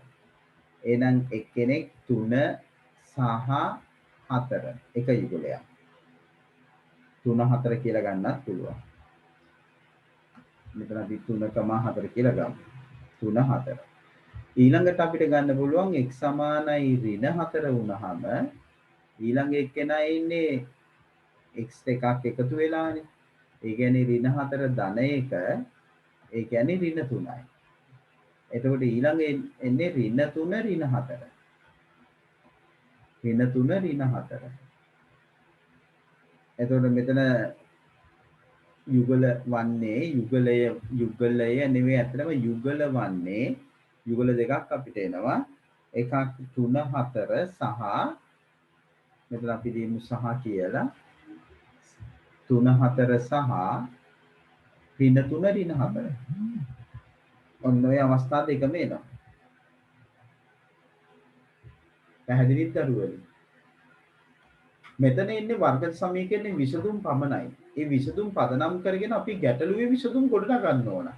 එහෙනම් එක්කෙනෙක් 3 සහ 4 එක යුගලයක්. 3 4 කියලා ගන්නත් පුළුවන්. මෙතන අපි 3,4 කියලා ගමු. 3 4. ඊළඟට අපිට ගන්න පුළුවන් x සමානයි ඍණ 4 වුණාම ඊළඟ එක්කෙනා ඉන්නේ x එකක් එකතු වෙලානේ. ඒ කියන්නේ ඍණ 4 ධන 1 ඒ කියන්නේ ඍණ 3යි. එතකොට ඊළඟ එන්නේ ඍණ 3 ඍණ 4. ඍණ 3 ඍණ 4. එතකොට මෙතන යුගල වන්නේ යුගලය නෙවෙයි අතනම යුගල වන්නේ යුගල දෙකක් අපිට එනවා. එකක් 3 4 සහ මෙතන අපි දීමු සහ කියලා 3 4 සහ ඍණ 3 ඍණ 4. ඔන්න ඔය අවස්ථා දෙකම එනවා. පැහැදිලිද දරුවනි? මෙතන ඉන්නේ වර්ග සමීකරණේ විසඳුම් පමණයි. ඒ විසඳුම් පදනම් කරගෙන අපි ගැටලුවේ විසඳුම් ගොඩනගා ගන්න ඕන.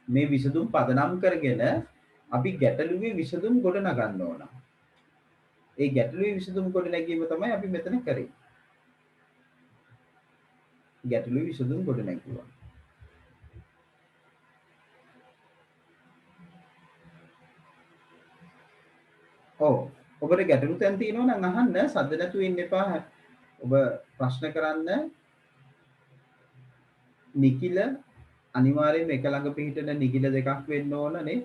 මේ විසඳුම් පදනම් කරගෙන අපි ගැටලුවේ විසඳුම් ගොඩනගා ගන්න ඕන. ඒ ගැටලුවේ විසඳුම් ගොඩනැගීම තමයි අපි මෙතන කරේ. ගැටලුවේ විසඳුම් ගොඩනැගුවා. ඔව්. ඔබට ගැටලු තැන් තියෙනවා නම් අහන්න සද්ද නැතුව ඉන්න එපා. ඔබ ප්‍රශ්න කරන්න නිකිල අනිවාර්යයෙන්ම එක ළඟ පිහිටන නිකිල දෙකක් වෙන්න ඕන නේ.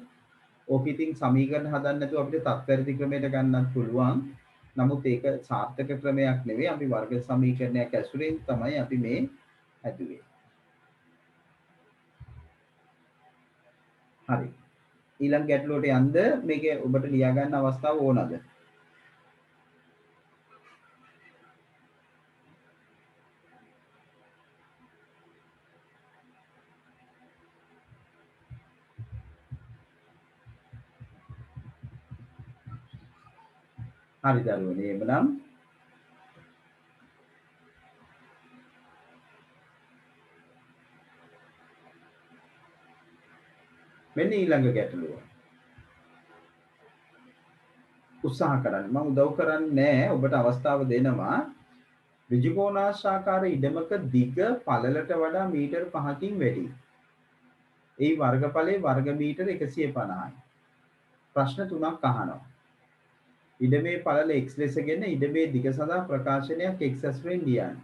ඕක ඉතින් සමීකරණ හදන්න නැතුව අපිට තත්පරිදි ක්‍රමයට ගන්නත් පුළුවන්. නමුත් ඒක සාර්ථක ක්‍රමයක් නෙවෙයි. අපි වර්ග සමීකරණයක් ඇසුරෙන් තමයි අපි මේ හැදුවේ. හරි. ඊළඟ ගැටලුවට යන්න මේකේ ඔබට ලියා ගන්න අවස්ථාව ඕනද? හරි දරුවනේ එහෙමනම් මෙන්න ඊළඟ ගැටලුව. උත්සාහ කරන්න. මම උදව් කරන්නේ නැහැ. ඔබට අවස්ථාව දෙනවා. ඍජුකෝණාශ්‍රාකාර ඉඩමක දිග පළලට වඩා මීටර් 5කින් වැඩි. ඒ වර්ගඵලයේ වර්ග මීටර 150යි. ප්‍රශ්න 3ක් අහනවා. ඉඩමේ පළල x ලෙසගෙන ඉඩමේ දිග සඳහා ප්‍රකාශනයක් x ඇසුරෙන් ලියන්න.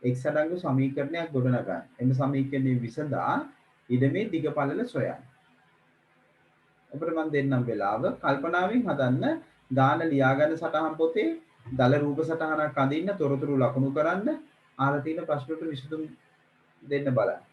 x අඩංගු සමීකරණයක් ගොඩනගන්න. එම සමීකරණය විසඳා ඉඩමේ දිග පළල සොයන්න. ඔබට මම දෙන්නම් වෙලාව කල්පනාවෙන් හදන්න දාන ලියා ගන්න සටහන් පොතේ දල රූප සටහනක් අඳින්න තොරතුරු ලකුණු කරන්න අහලා තියෙන ප්‍රශ්න වලට විසඳුම් දෙන්න බලන්න.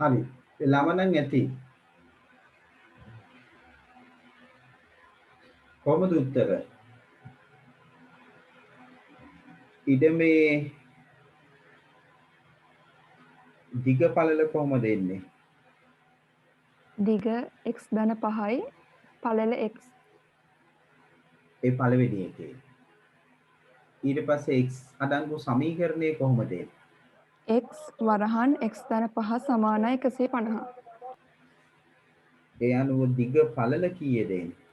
හරි. ළම නම් ඇති. කොහොමද උත්තර? ඉඩමේ දිග පළල කොහොමද එන්නේ? දිග x ධන 5යි පළල x. ඒ පළවෙනි එකේ. ඊට පස්සේ x අඩංගු සමීකරණය කොහොමද එන්නේ? x වරහන් x ධන 5 සමානයි 150. ඒ අනුව දිග පළල කීයද එන්නේ?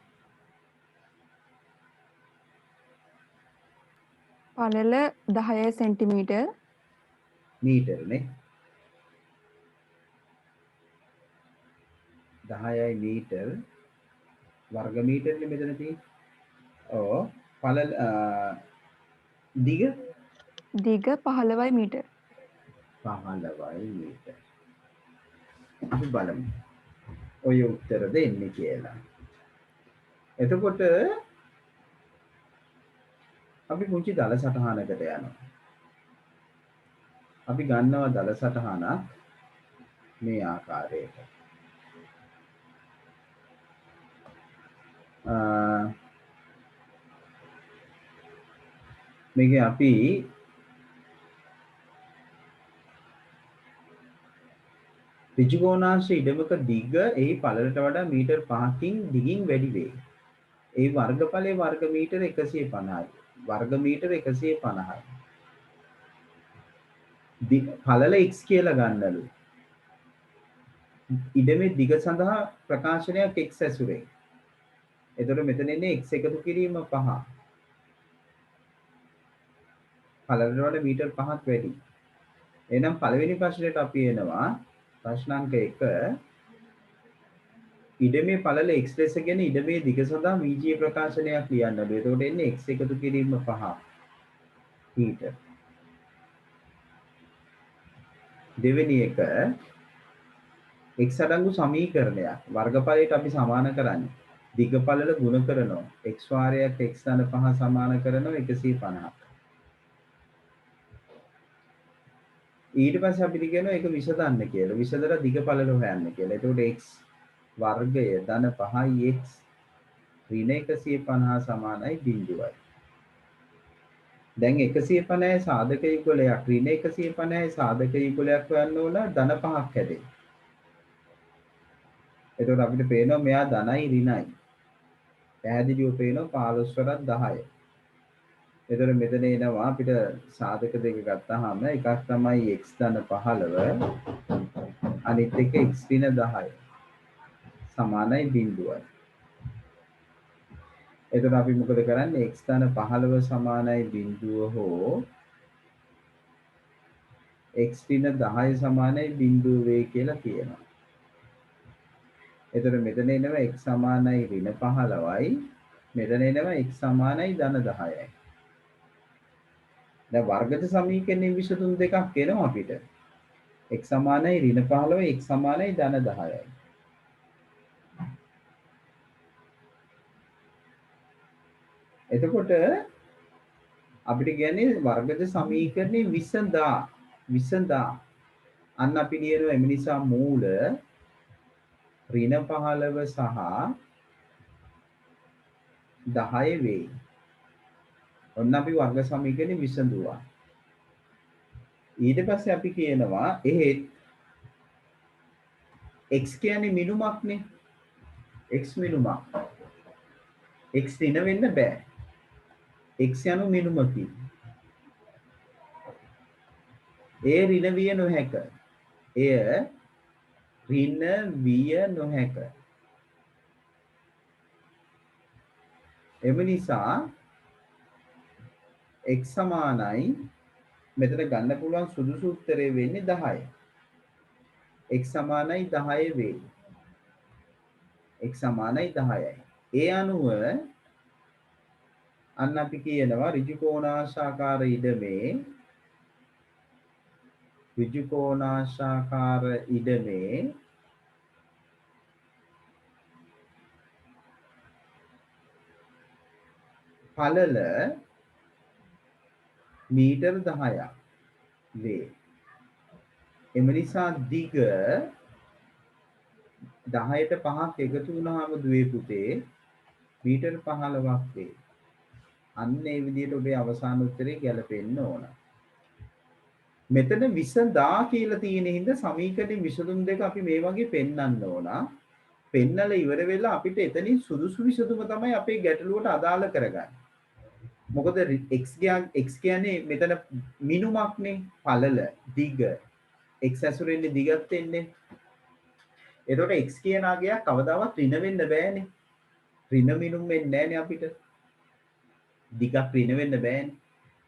පළල 10 සෙන්ටිමීටර්. මීටරනේ. 10යි මීටර් වර්ග මීටරනේ මෙතන තියෙන්නේ. ඔව්. පළල දිග දිග 15යි මීටර්. 15යි මීටර්. අපි බලමු. ඔය උත්තර දෙන්නේ කියලා. එතකොට අපි පුංචි දල සටහනකට යනවා. අපි ගන්නවා දල සටහනක් මේ ආකාරයට. මේකේ අපි ඍජුකෝණාංශ ඉඩමක දිග එහි පළලට වඩා මීටර් 5කින් දිගින් වැඩි වේ. ඒ වර්ගඵලයේ වර්ග මීටර 150යි. වර්ග මීටර 150යි. පළල x කියලා ගන්නලු. ඉඩමේ දිග සඳහා ප්‍රකාශනයක් x ඇසුරේ. එතකොට මෙතන එන්නේ x එකතු කිරීම 5. පළලට වඩා මීටර් 5ක් වැඩි. එහෙනම් පළවෙනි ප්‍රශ්නෙට අපි එනවා ප්‍රශ්නාංක 1 ඉඩමේ පළල x ලෙසගෙන ඉඩමේ දිග සඳහා වීජීය ප්‍රකාශනයක් ලියන්නලු. එතකොට එන්නේ x එකතු කිරීම 5 මීටර. දෙවෙනි එක x අඩංගු සමීකරණයක්. වර්ගඵලයට අපි සමාන කරන්නේ. දිග පළල ගුණ කරනවා. x වාරයක් x ධන 5 සමාන කරනවා 150. ඊට පස්සේ අපිට කියනවා ඒක විසඳන්න කියලා. විසඳලා දිග පළල හොයන්න කියලා. එතකොට x වර්ගය ධන 5යි x ඍණ 150 සමානයි 0යි. දැන් 150 සාධක යුගලයක් ඍණ 150 සාධක යුගලයක් හොයන්න ඕන ධන 5ක් හැදේ. එතකොට අපිට පේනවා මෙයා ධනයි ඍණයි. පැහැදිලිව පේනවා 15 වරක් 10. එතකොට මෙතන එනවා අපිට සාධක දෙක ගත්තාම එකක් තමයි x ධන 15 අනිත් එක x ඍණ 10 සමානයි 0යි. එතකොට අපි මොකද කරන්නේ x ධන 15 සමානයි 0 හෝ x ඍණ 10 සමානයි 0 වේ කියලා කියනවා. එතකොට මෙතන එනවා x සමානයි ඍණ 15යි මෙතන එනවා x සමානයි ධන 10යි. දැන් වර්ගජ සමීකරණයේ විසඳුම් දෙකක් එනවා අපිට. x සමානයි ඍණ 15 x සමානයි ධන 10යි. එතකොට අපිට කියන්නේ වර්ගජ සමීකරණේ විසඳා අන්න අපි ලියනවා එම නිසා මූල ඍණ 15 සහ 10 වේ. ඔන්න අපි වර්ග සමීකරණේ විසඳුවා. ඊට පස්සේ අපි කියනවා එහෙත් x කියන්නේ මිනුමක්නේ. x මිනුමක්. x ඍණ වෙන්න බෑ. x යනු මිනුමකි. ඒ ඍණ විය නොහැක. එය ඍණ විය නොහැක. එම නිසා x සමානයි මෙතන ගන්න පුළුවන් සුදුසු උත්තරේ වෙන්නේ 10. x සමානයි 10 වේ. x සමානයි 10යි. ඒ අනුව අන්න අපි කියනවා ඍජු කෝණාශාකාර ඉඩමේ පළල මීටර් 10ක් වේ. එම නිසා දිග 10ට 5ක් එකතු වුණාම දුවේ පුතේ මීටර් 15ක් වේ. අන්න ඒ විදිහට ඔබේ අවසාන උත්තරේ ගැලපෙන්න ඕන. මෙතන 20 කියලා තියෙන හින්දා සමීකරණේ විසඳුම් දෙක අපි මේ වගේ පෙන්වන්න ඕන. පෙන්නලා ඉවර වෙලා අපිට එතනින් සුදුසු විසඳුම තමයි අපේ ගැටලුවට අදාළ කරගන්නේ. මොකද x කියන්නේ මෙතන මිනුමක්නේ පළල දිග x ඇසුරෙන්නේ දිගත් වෙන්නේ. එතකොට x කියන අගයක් කවදාවත් ඍණ වෙන්න බෑනේ. ඍණ මිනුම් වෙන්නේ නැහැනේ අපිට. දිගක් ඍණ වෙන්න බෑනේ.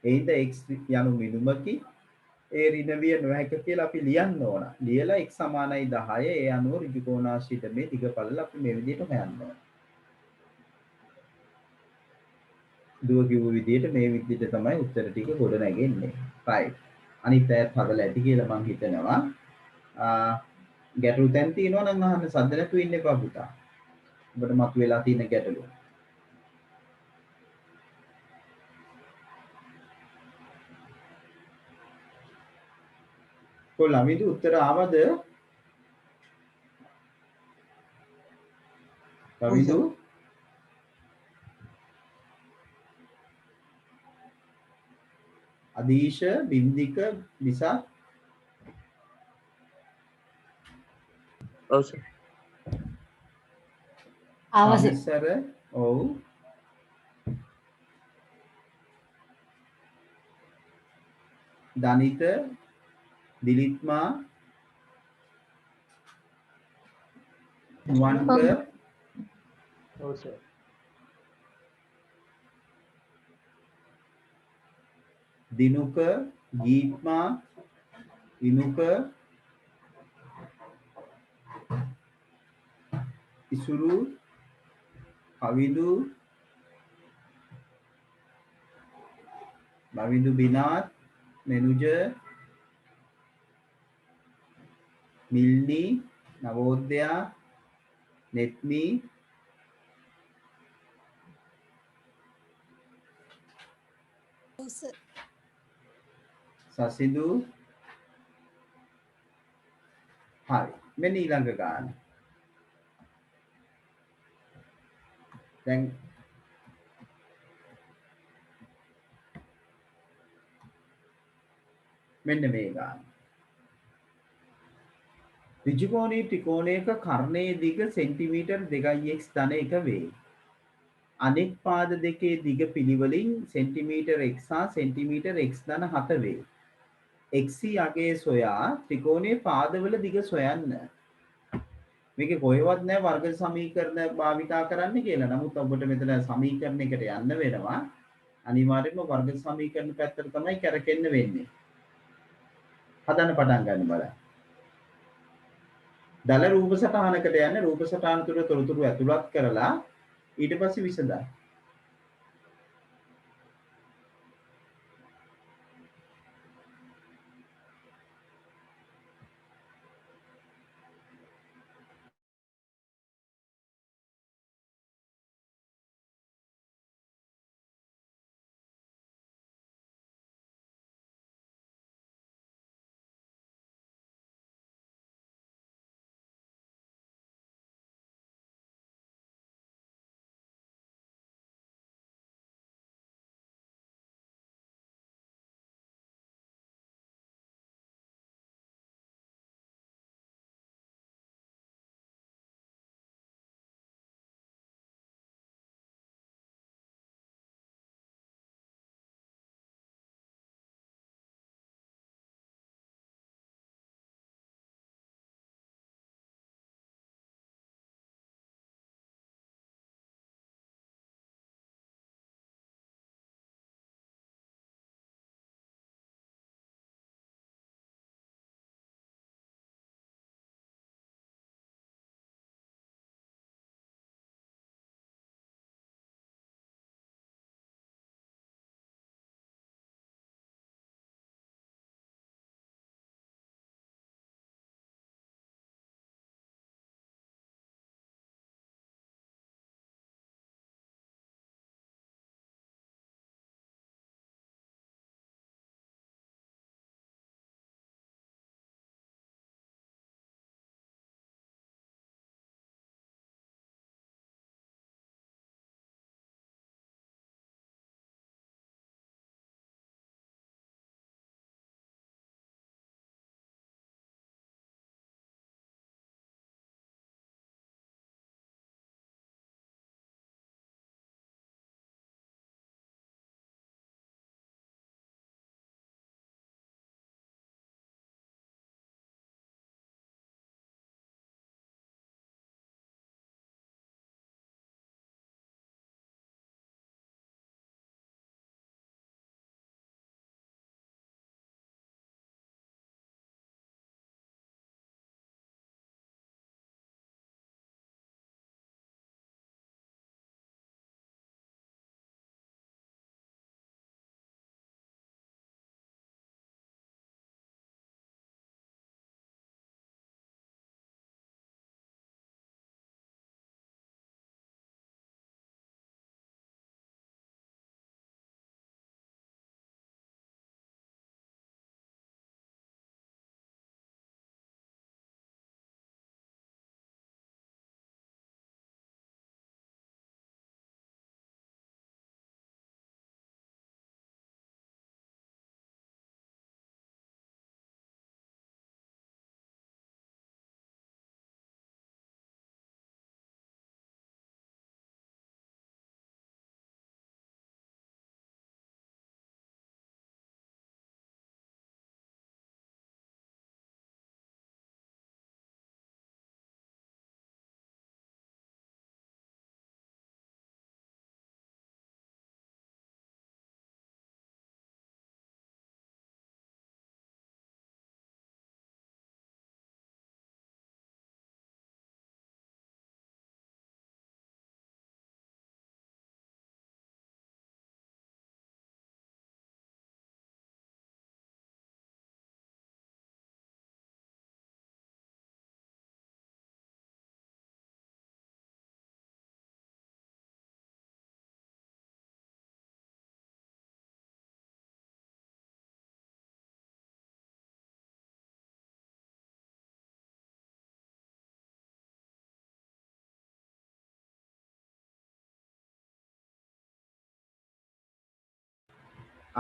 ඒ හින්දා x යනු මිනුමකි. ඒ ඍණ විය නොහැක කියලා අපි ලියන්න ඕන. ලියලා x සමානයි 10. ඒ අනුව ඍජු කෝණාශ්‍රිත මේ දිගපළල අපි මේ විදිහට හොයන්න ඕන. දුව කිව්ව විදිහට මේ විදිහට තමයි උත්තර ටික ගොඩ නැගෙන්නේ. right. අනිත් අයත් හදලා ඇති කියලා මම හිතනවා. ගැටලු තැන් තියෙනවා නම් අහන්න සද්ද නැතුව ඉන්න එපා පුතා. ඔබට මතුවලා තියෙන ගැටලු. කොළඹින්ද උත්තර ආවද? ලවිදු අදීශ බින්දික විසා ඔව් සර්. අවසර ඔව් දනිත දිලිත්මා නුවන්ක ඔව් සර්. දිනුක ගීත්මා ඉනුක ඉසුරු කවිදු බවිදු බිනාත් මෙනුජ මිල්නි නවෝදයා නෙත්මි සසිදු හරි මෙන්න ඊළඟ ගාන දැන් මෙන්න මේ ගාන ඍජුකෝණී ත්‍රිකෝණයක කර්ණයේ දිග සෙන්ටිමීටර් 2x ධන 1 වේ. අනෙක් පාද දෙකේ දිග පිළිවෙලින් සෙන්ටිමීටර් x හා සෙන්ටිමීටර් x ධන 7 වේ. x යගේ සොයා ත්‍රිකෝණයේ පාදවල දිග සොයන්න. මේකේ කොහෙවත් නැහැ වර්ග සමීකරණ භාවිතා කරන්න කියලා. නමුත් ඔබට මෙතන සමීකරණයකට යන්න වෙනවා. අනිවාර්යයෙන්ම වර්ග සමීකරණ පැත්තට තමයි කරකෙන්න වෙන්නේ. හදන්න පටන් ගන්න බලන්න. දල රූප සටහනකට යන්න රූප සටහන තුර තොරතුරු ඇතුළත් කරලා ඊට පස්සේ විසඳන්න.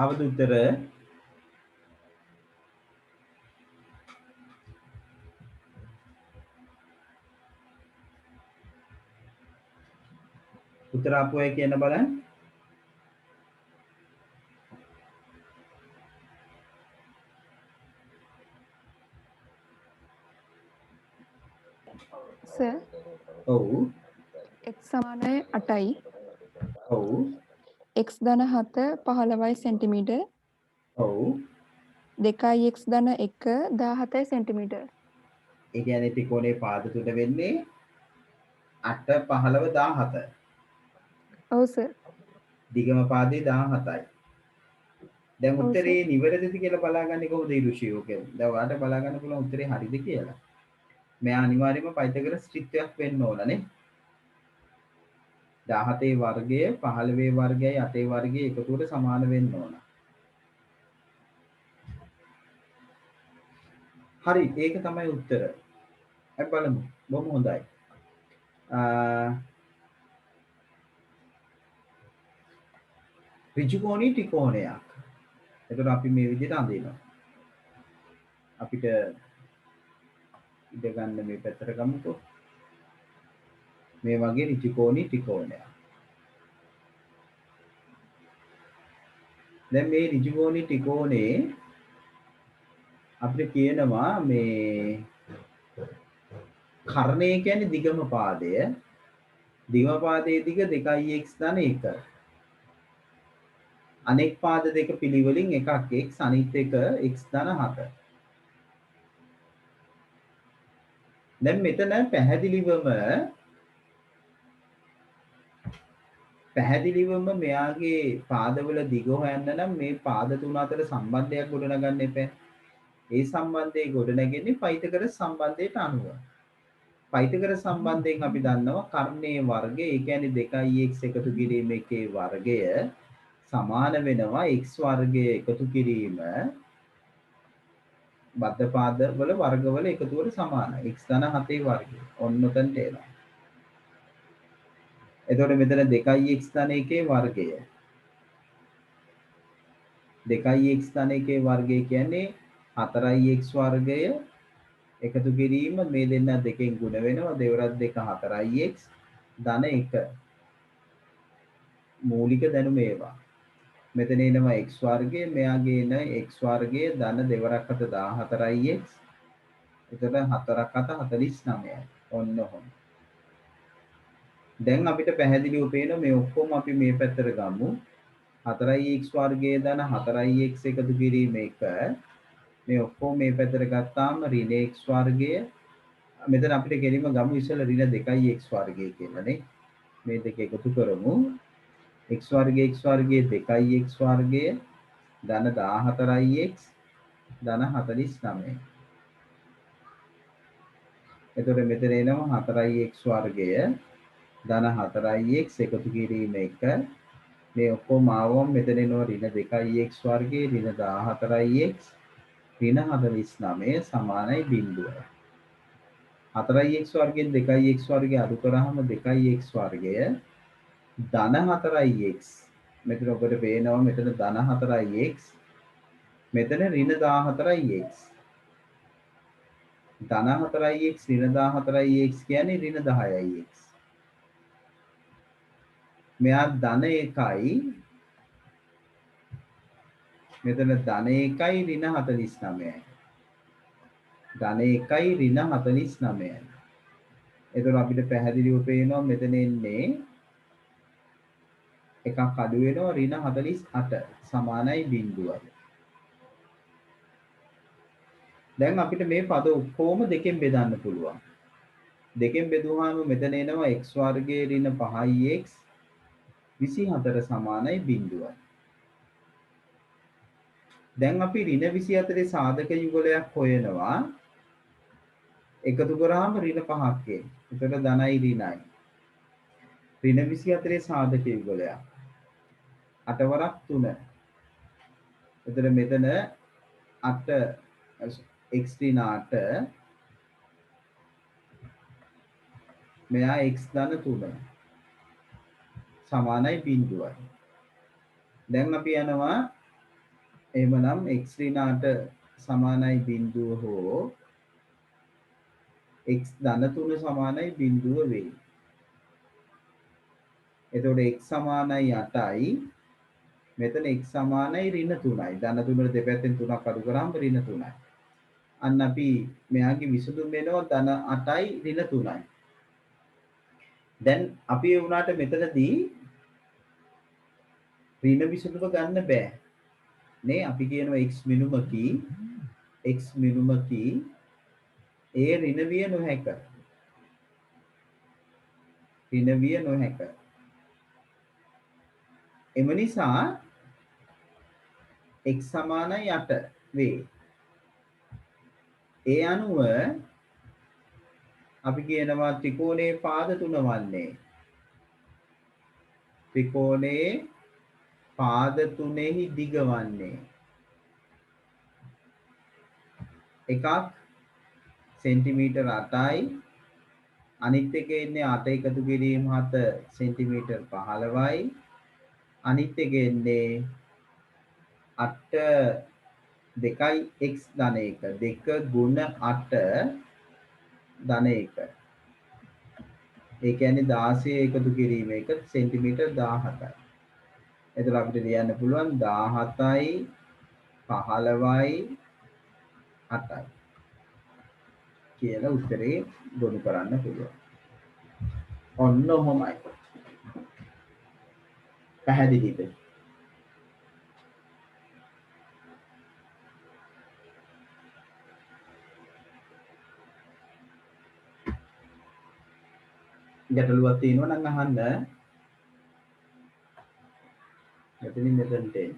ආවද උත්තර? උත්තර ආපු අය කියන්න බලන්න. සර් ඔව්. x සමානයි 8යි. ඔව්. x ධන 7 15යි සෙන්ටිමීටර්. ඔව්. 2x ධන 1 17යි සෙන්ටිමීටර්. ඒ කියන්නේ ත්‍රිකෝණයේ පාද තුන වෙන්නේ 8 15 17. ඔව් සර්. දිගම පාදේ 17යි. දැන් ඔව් උත්තරේ නිවැරදිද කියලා බලාගන්නේ කොහොමද ඊරුෂි ඔක? දැන් ඔයාලට බලා ගන්න පුළුවන් උත්තරේ හරිද කියලා. මෙයා අනිවාර්යයෙන්ම පයිතගරස් ත්‍රිත්වයක් වෙන්න ඕනනේ. 17 වර්ගය 15 වර්ගයයි 8 වර්ගය එකතුවට සමාන වෙන්න ඕන. හරි ඒක තමයි උත්තර. අපි බලමු. බොහොම හොඳයි. ඍජුකෝණී ත්‍රිකෝණයක්. එතකොට අපි මේ විදිහට අඳිනවා. අපිට ඉඳ ගන්න මේ පැත්තට ගමුකෝ. මේ වගේ ඍජුකෝණී ත්‍රිකෝණයක්. දැන් මේ ඍජුකෝණී ත්‍රිකෝණේ අපිට කියනවා මේ කර්ණය කියන්නේ දිගම පාදය. දිගම පාදයේ දිග 2x ධන 1. අනෙක් පාද දෙක පිළිවෙලින් එකක් x අනිත් එක x ධන 7. දැන් මෙතන පැහැදිලිවම මෙයාගේ පාදවල දිග හොයන්න නම් මේ පාද තුන අතර සම්බන්ධයක් ගොඩනගන්න එපා. ඒ සම්බන්ධය ගොඩනැගෙන්නේ පයිතගරස් සම්බන්ධයට අනුව. පයිතගරස් සම්බන්ධයෙන් අපි දන්නවා කර්ණයේ වර්ගය, ඒ කියන්නේ 2x එකතු කිරීම එකේ වර්ගය සමාන වෙනවා x වර්ගය එකතු කිරීම බද්ධ පාදවල වර්ගවල එකතුවට සමානයි. x ධන 7 වර්ගය. ඔන්න උතන්ට එනවා. එතකොට මෙතන 2x ධන 1 වර්ගය. 2x ධන 1 වර්ගය කියන්නේ 4x වර්ගය එකතු කිරීම මේ දෙන්න දෙකෙන් ගුණ වෙනවා. 2 4x ධන 1. මූලික දැනුම ඒවා. මෙතන එනවා x වර්ගය, මෙයාගේ එන x වර්ගය ධන 2 14x. එතකොට 4 49. ඔන්න ඔහොම. දැන් අපිට පැහැදිලිව පේනවා මේ ඔක්කොම අපි මේ පැත්තට ගමු. 4x වර්ගයේ ධන 4x එකතු කිරීම 1. මේ ඔක්කොම මේ පැත්තට ගත්තාම ඍණ x වර්ගය මෙතන අපිට කෙලින්ම ගමු ඉස්සෙල්ලා ඍණ 2x වර්ගය කියලානේ. මේ දෙක එකතු කරමු. x වර්ගයේ 2x වර්ගය ධන 14x ධන 49. එතකොට මෙතන එනවා 4x වර්ගය ධන 4x එකතු කිරීම 1. මේ ඔක්කොම ආවම මෙතන එනවා ඍණ 2x වර්ගය ඍණ 14x ඍණ 49 සමානයි 0. 4x වර්ගයෙන් 2x වර්ගය අඩු කරාම 2x වර්ගය ධන 4x. මෙතන ඔබට පේනවා මෙතන ධන 4x මෙතන ඍණ 14x. ධන 4x ඍණ 14x කියන්නේ ඍණ 10x. මෙයා ධන 1යි මෙතන ධන 1යි ඍණ 49යි. ධන 1යි ඍණ 49යි. එතකොට අපිට පැහැදිලිව පේනවා මෙතන එන්නේ එකක් අඩු වෙනවා ඍණ 48 සමානයි 0යි. දැන් අපිට මේ පද ඔක්කොම දෙකෙන් බෙදන්න පුළුවන්. දෙකෙන් බෙදුවාම මෙතන එනවා x වර්ගයේ ඍණ 5x 24 සමානයි 0යි. දැන් අපි ඍණ 24 සාධක යුගලයක් හොයනවා. එකතු කරාම ඍණ 5ක් එයි. එතකොට ධනයි ඍණයි. ඍණ 24 සාධක යුගලයක්. 8 වරක් 3. එතකොට මෙතන 8 x ඍණ 8 මෙයා x ධන 3 සමානයි 0යි. දැන් අපි යනවා එහෙමනම් x ඍණාට සමානයි බිඳුව හෝ x ධන 3 සමානයි බිඳුව වෙයි. එතකොට x සමානයි 8යි. මෙතන x සමානයි ඍණ 3යි. ධන 3 දෙපැත්තෙන් 3ක් අඩු කරාම ඍණ 3යි. අන්න අපි මෙයාගේ විසඳුම වෙනවා ධන 8යි ඍණ 3යි. දැන් අපි ඒ වුණාට මෙතනදී ඍණ විසඳුම ගන්න බෑ. නේ අපි කියනවා x මිනුමකි ඒ ඍණ විය නොහැක. ඍණ විය නොහැක. එම නිසා x සමානයි 8 වේ. ඒ අනුව අපි කියනවා ත්‍රිකෝණයේ පාද 3 වන්නේ. ත්‍රිකෝණයේ පාද 3ෙහි දිග වන්නේ. එකක් සෙන්ටිමීටර් 8යි. අනිත් එකේ ඉන්නේ 8 එකතු කිරීම 7 සෙන්ටිමීටර් 15යි. අනිත් එකේ ඉන්නේ 8 2යි x ධන 1 2 ගුණ 8 ධන 1. ඒ කියන්නේ 16 එකතු කිරීම 1 සෙන්ටිමීටර් 17යි. එතකොට අපිට ලියන්න පුළුවන් 17යි 15යි 8යි කියලා උත්තරේ ගොනු කරන්න පුළුවන්. ඔන්න ඔහොමයි. පැහැදිලිද? ගැටලුවක් තියෙනවා නම් අහන්න. මෙතනින් මෙතනට එන්න.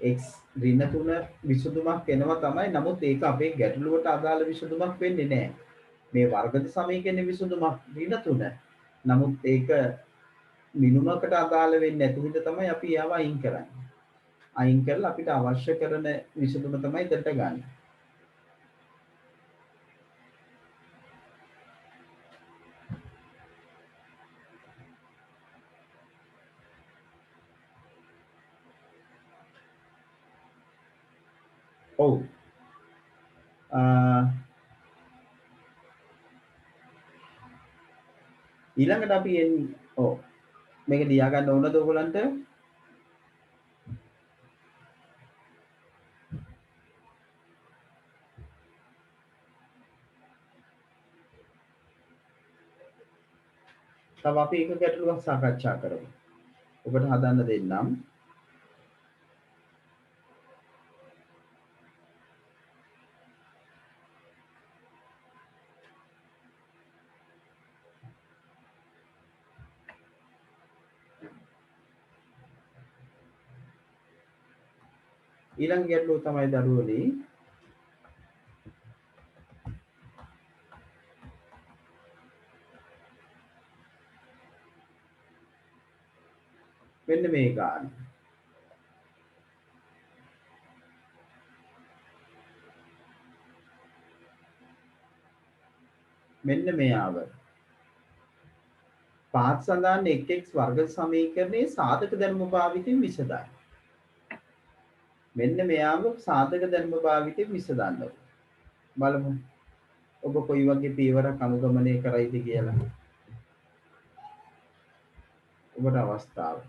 x ඍණ 3 විසඳුමක් එනවා තමයි. නමුත් ඒක අපේ ගැටලුවට අදාළ විසඳුමක් වෙන්නේ නැහැ. මේ වර්ගද සමීකරණයේ විසඳුමක් ඍණ 3. නමුත් ඒක මිනුමකට අදාළ වෙන්නේ නැති හින්දා තමයි අපි ඒව අයින් කරන්නේ. අයින් කරලා අපිට අවශ්‍ය කරන විසඳුම තමයි දෙට ගන්න. ඔව්. ඊළඟට අපි ඔව් මේක ලියා ගන්න ඕනද ඔයගලන්ට? තව අපි එක ගැටලුවක් සාකච්ඡා කරමු. ඔබට හදන්න දෙන්නම්. ඊළඟ ගැටලුව තමයි දරුවනි මෙන්න මේ ගාන. මෙන්න මෙයාව. පාත් සඳහන් 1x වර්ග සමීකරණයේ සාධක ධර්ම භාවිතයෙන් විසඳයි. මෙන්න මෙයාව සාධක ධර්ම භාවිතයෙන් විසඳන්න. බලමු. ඔබ කොයි වගේ පියවරක් අනුගමනය කරයිද කියලා. ඔබට අවස්ථාව.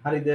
හරිද?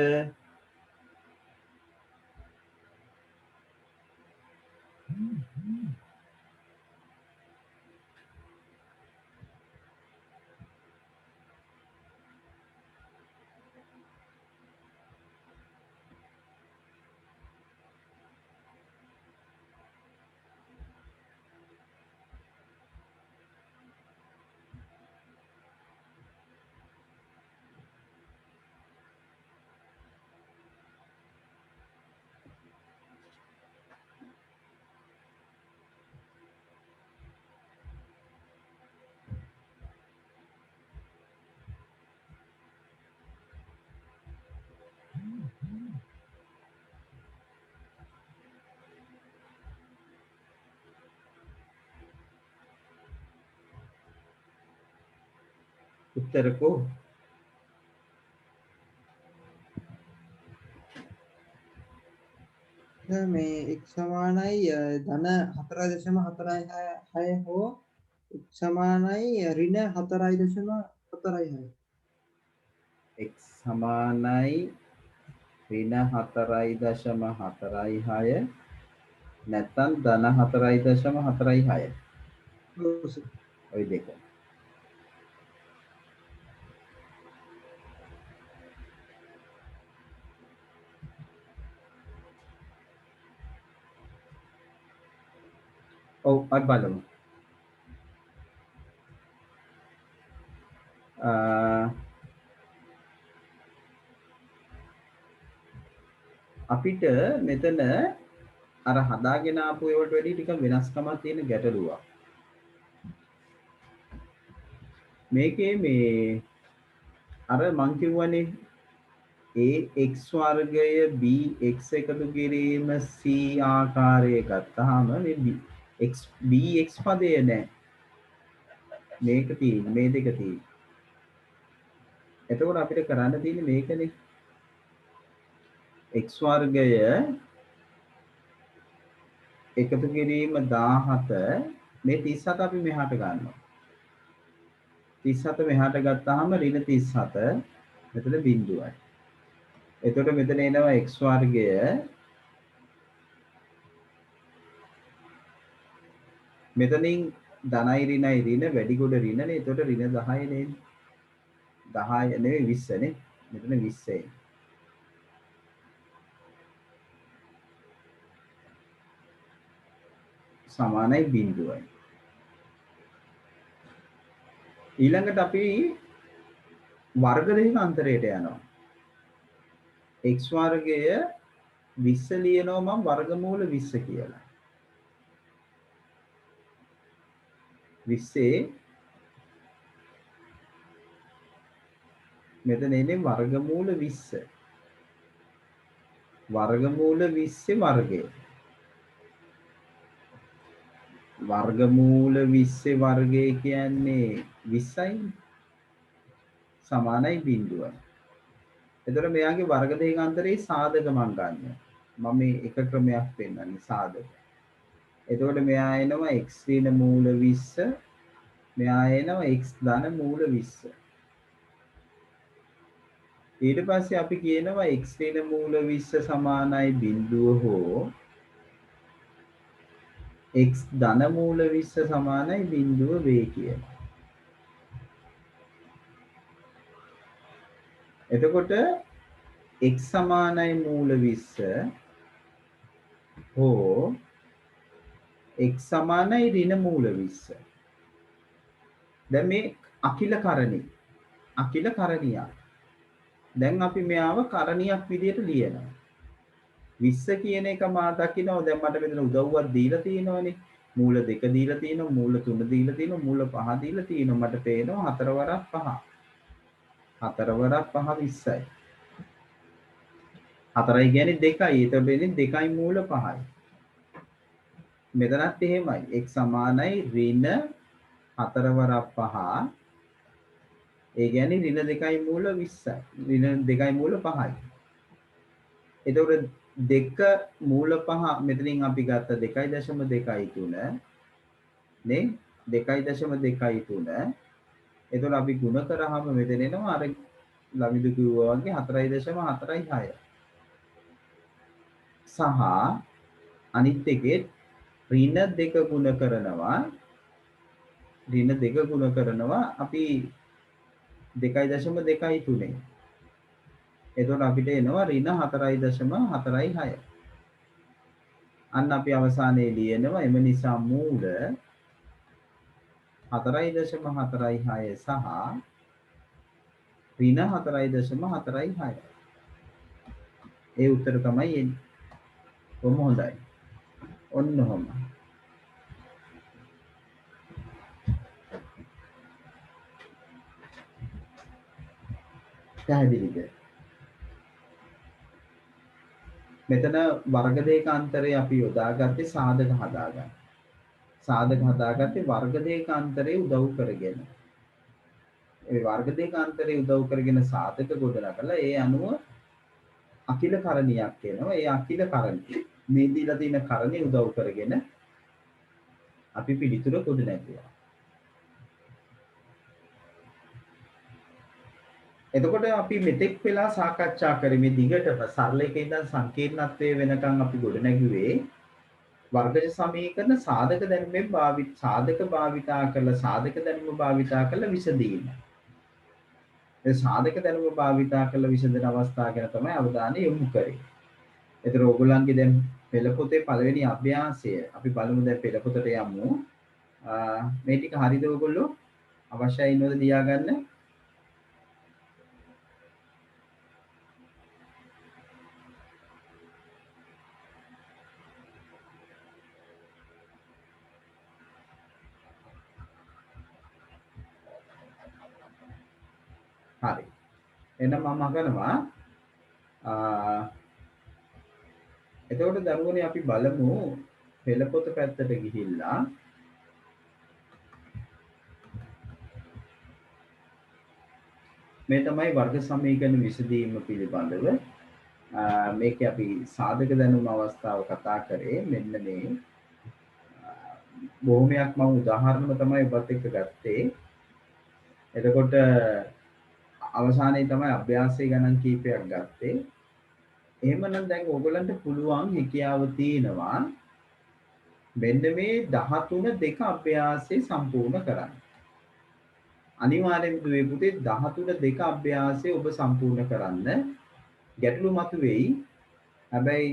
උත්තර කෝ? සර් මේ x සමානයි ධන 4.46 හෝ x සමානයි ඍණ 4.46. x සමානයි ඍණ 4.46 නැත්නම් ධන 4.46. ඔව් සර්. ওই දෙක. ඔව් අපි බලමු. අපිට මෙතන අර හදාගෙන ආපු ඒවට වැඩි ටිකක් වෙනස්කමක් තියෙන ගැටලුවක්. මේකේ මේ අර මං කියවනේ ax වර්ගය bx එකතු කිරීම c ආකාරයේ ගත්තාම මේ x bx පදය නැහැ. මේක තියෙන්නේ මේ දෙක තියෙන්නේ. එතකොට අපිට කරන්න තියෙන්නේ මේකනේ. x වර්ගය එකතු කිරීම 17 මේ 37 අපි මෙහාට ගන්නවා. 37 මෙහාට ගත්තාම ඍණ 37 මෙතන බිඳුවයි. එතකොට මෙතන එනවා x වර්ගය මෙතනින් ධනයි ඍණයි ඍණ වැඩි කොට ඍණනේ. එතකොට ඍණ 10 නේ. 10 නෙවෙයි 20 නේ. මෙතන 20 සමානයි බිඳුවයි. ඊළඟට අපි වර්ග දෙක අන්තරයට යනවා. x වර්ගය 20 ලියනවා මම වර්ගමූල 20 කියලා. 20 මෙතන එන්නේ වර්ගමූල 20. වර්ගමූල 20 වර්ගය. වර්ගමූල 20 වර්ගය කියන්නේ 20යි සමානයි බිඳුවයි. එතකොට මෙයාගේ වර්ග දෙක අතරේ සාධක මම ගන්නවා. මම මේ එක ක්‍රමයක් පෙන්නන්නේ සාධක. එතකොට මෙයා එනවා x ඍණ මූල 20 මෙයා එනවා x ධන මූල 20. ඊට පස්සේ අපි කියනවා x ඍණ මූල 20 සමානයි බිඳුව හෝ x ධන මූල 20 සමානයි බිඳුව වේ කියලා. එතකොට x සමානයි මූල 20 හෝ x සමානයි ඍණ මූල 20. දැන් මේ අකිල කරණී අකිල කරණියක්. දැන් අපි මෙයාව කරණියක් විදියට ලියනවා. 20 කියන එක මා දකිනවා දැන් මට මෙතන උදව්වක් දීලා තියෙනවනේ. මූල 2 දීලා තියෙනවා, මූල 3 දීලා තියෙනවා, මූල 5 දීලා තියෙනවා. මට පේනවා 4 වරක් 5. 4 වරක් 5 20යි. 4යි කියන්නේ 2යි. එතකොට එන්නේ 2යි මූල 5යි. මෙතනත් එහෙමයි. x සමානයි ඍණ 4 වරක් 5. ඒ කියන්නේ ඍණ 2යි මූල 20යි. ඍණ 2යි මූල 5යි. එතකොට 2 මූල 5 මෙතනින් අපි ගත්ත 2.23 නේ 2.23. එතකොට අපි ගුණ කරාම මෙතන එනවා අර ලවිදු කිව්වා වගේ 4.46. සහ අනිත් එකේ ඍණ 2 ගුණ කරනවා. ඍණ 2 ගුණ කරනවා අපි 2.23. එතකොට අපිට එනවා ඍණ 4.46. අන්න අපි අවසානයේ ලියනවා එම නිසා මූල 4.46 සහ ඍණ 4.46. ඒ උත්තර තමයි එන්නේ. කොහොම හොඳයි. ඔන්න ඔහොම. පැහැදිලිද? මෙතන වර්ග දෙක අන්තරේ අපි යොදාගත්තේ සාධක හදාගන්න. සාධක හදාගත්තේ වර්ග දෙක අන්තරේ උදව් කරගෙන. ඒ වර්ග දෙක අන්තරේ උදව් කරගෙන සාධක ගොඩනගලා ඒ අනුව අකිල කරණියක් එනවා. ඒ අකිල කරණිය මේ දීලා තියෙන කරණිය උදව් කරගෙන අපි පිළිතුර ගොඩනැගුවා. එතකොට අපි මෙතෙක් වෙලා සාකච්ඡා කරේ මේ දිගටම සරල එකේ ඉඳන් සංකීර්ණත්වයේ වෙනකන් අපි ගොඩනැගුවේ වර්ගජ සමීකරණ සාධක දැනුමෙන් සාධක භාවිතා කරලා විසඳීම. ඒ සාධක දැනුම භාවිතා කරලා විසඳන අවස්ථා ගැන තමයි අවධානය යොමු කරේ. ඒතර ඕගොල්ලන්ගේ දැන් පෙළ පොතේ පළවෙනි අභ්‍යාසය අපි බලමු. දැන් පෙළ පොතට යමු. මේ ටික හරිද ඔයගොල්ලෝ? අවශ්‍යයි නේද ලියාගන්න? හරි. එහෙනම් මම අහනවා එතකොට දරුවනේ අපි බලමු පෙළ පොත පැත්තට ගිහිල්ලා මේ තමයි වර්ග සමීකරණ විසඳීම පිළිබඳව මේකේ අපි සාධක දැනුම අවස්ථාව කතා කරේ. මෙන්න මේ බොහොමයක් මම උදාහරණ තමයි ඔබත් එක්ක ගත්තේ. එතකොට අවසානයේ තමයි අභ්‍යාසයේ ගණන් කීපයක් ගත්තේ. එහෙමනම් දැන් ඕගොල්ලන්ට පුළුවන් හැකියාව තියෙනවා මෙන්න මේ 13 දෙක අභ්‍යාසය සම්පූර්ණ කරන්න. අනිවාර්යෙන්ම දුවේ පුතේ 13 දෙක අභ්‍යාසය ඔබ සම්පූර්ණ කරන්න. ගැටලු මතුවේයි. හැබැයි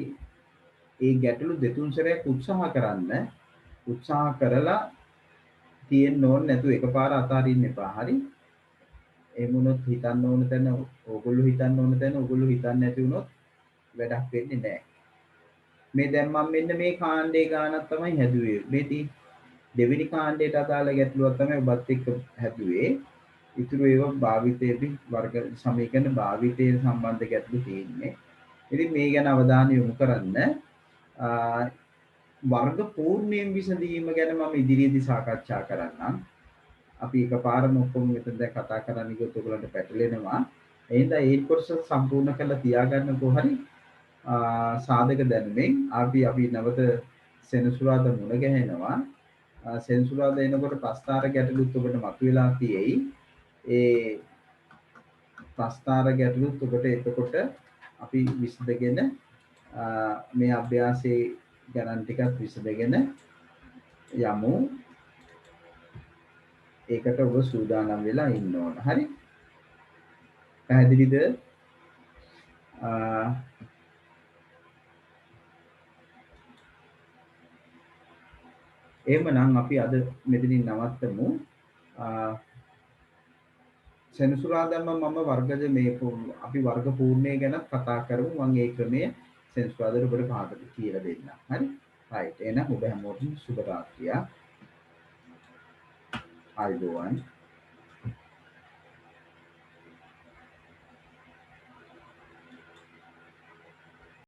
ඒ ගැටලු දෙතුන් සැරයක් උත්සාහ කරන්න. උත්සාහ කරලා තියෙන්න ඕනේ නැතුව එකපාර අතාරින්න එපා. හරි? එහෙම වුණොත් හිතන්න ඕන තැන ඕගොල්ලෝ හිතන්න ඕන තැන ඕගොල්ලෝ හිතන්නේ නැති වුණොත් වැඩක් වෙන්නේ නැහැ. මේ දැන් මම මෙන්න මේ කාණ්ඩේ ගානක් තමයි හැදුවේ. මේ දෙවෙනි කාණ්ඩයට අදාළ ගැටලුවක් තමයි ඔබත් එක්ක හැදුවේ. ඊටු ඒවා භාවිතයේදී වර්ග සමීකරණ භාවිතයේ සම්බන්ධ ගැටලු තියෙන්නේ. ඉතින් මේ ගැන අවධානය යොමු කරන්න. වර්ග පූර්ණයෙන් විසඳීම ගැන මම ඉදිරියේදී සාකච්ඡා කරන්නම්. අපි එකපාරම ඔක්කොම මෙතන දැන් කතා කරන්න ගියොත් ඔයගලන්ට පැටලෙනවා. එහෙනම් ඒ කොටස සම්පූර්ණ කරලා තියාගන්නකෝ. හරි? සාධක දැනුමෙන් අපි නැවත සෙනසුරාදා මුණ ගැහෙනවා. සෙනසුරාදා එනකොට ප්‍රස්තාර ගැටලුත් ඔබට මතුවලා තියෙයි. ඒ ප්‍රස්තාර ගැටලුත් ඔබට එතකොට අපි විසඳගෙන මේ අභ්‍යාසයේ ගණන් ටිකක් විසඳගෙන යමු. ඒකට ඔබ සූදානම් වෙලා ඉන්න ඕන. හරි? පැහැදිලිද? එහෙමනම් අපි අද මෙතනින් නවත්තමු. සෙනසුරාදාම මම වර්ගජ මේ අපි වර්ග පූර්ණය ගැන කතා කරමු. මම ඒ ක්‍රමය සෙනසුරාදාට ඔබට පාඩට කියලා දෙන්නම්. හරි? right. එහෙනම් ඔබ හැමෝටම සුබ රාත්‍රියක්. ආයුබෝවන්.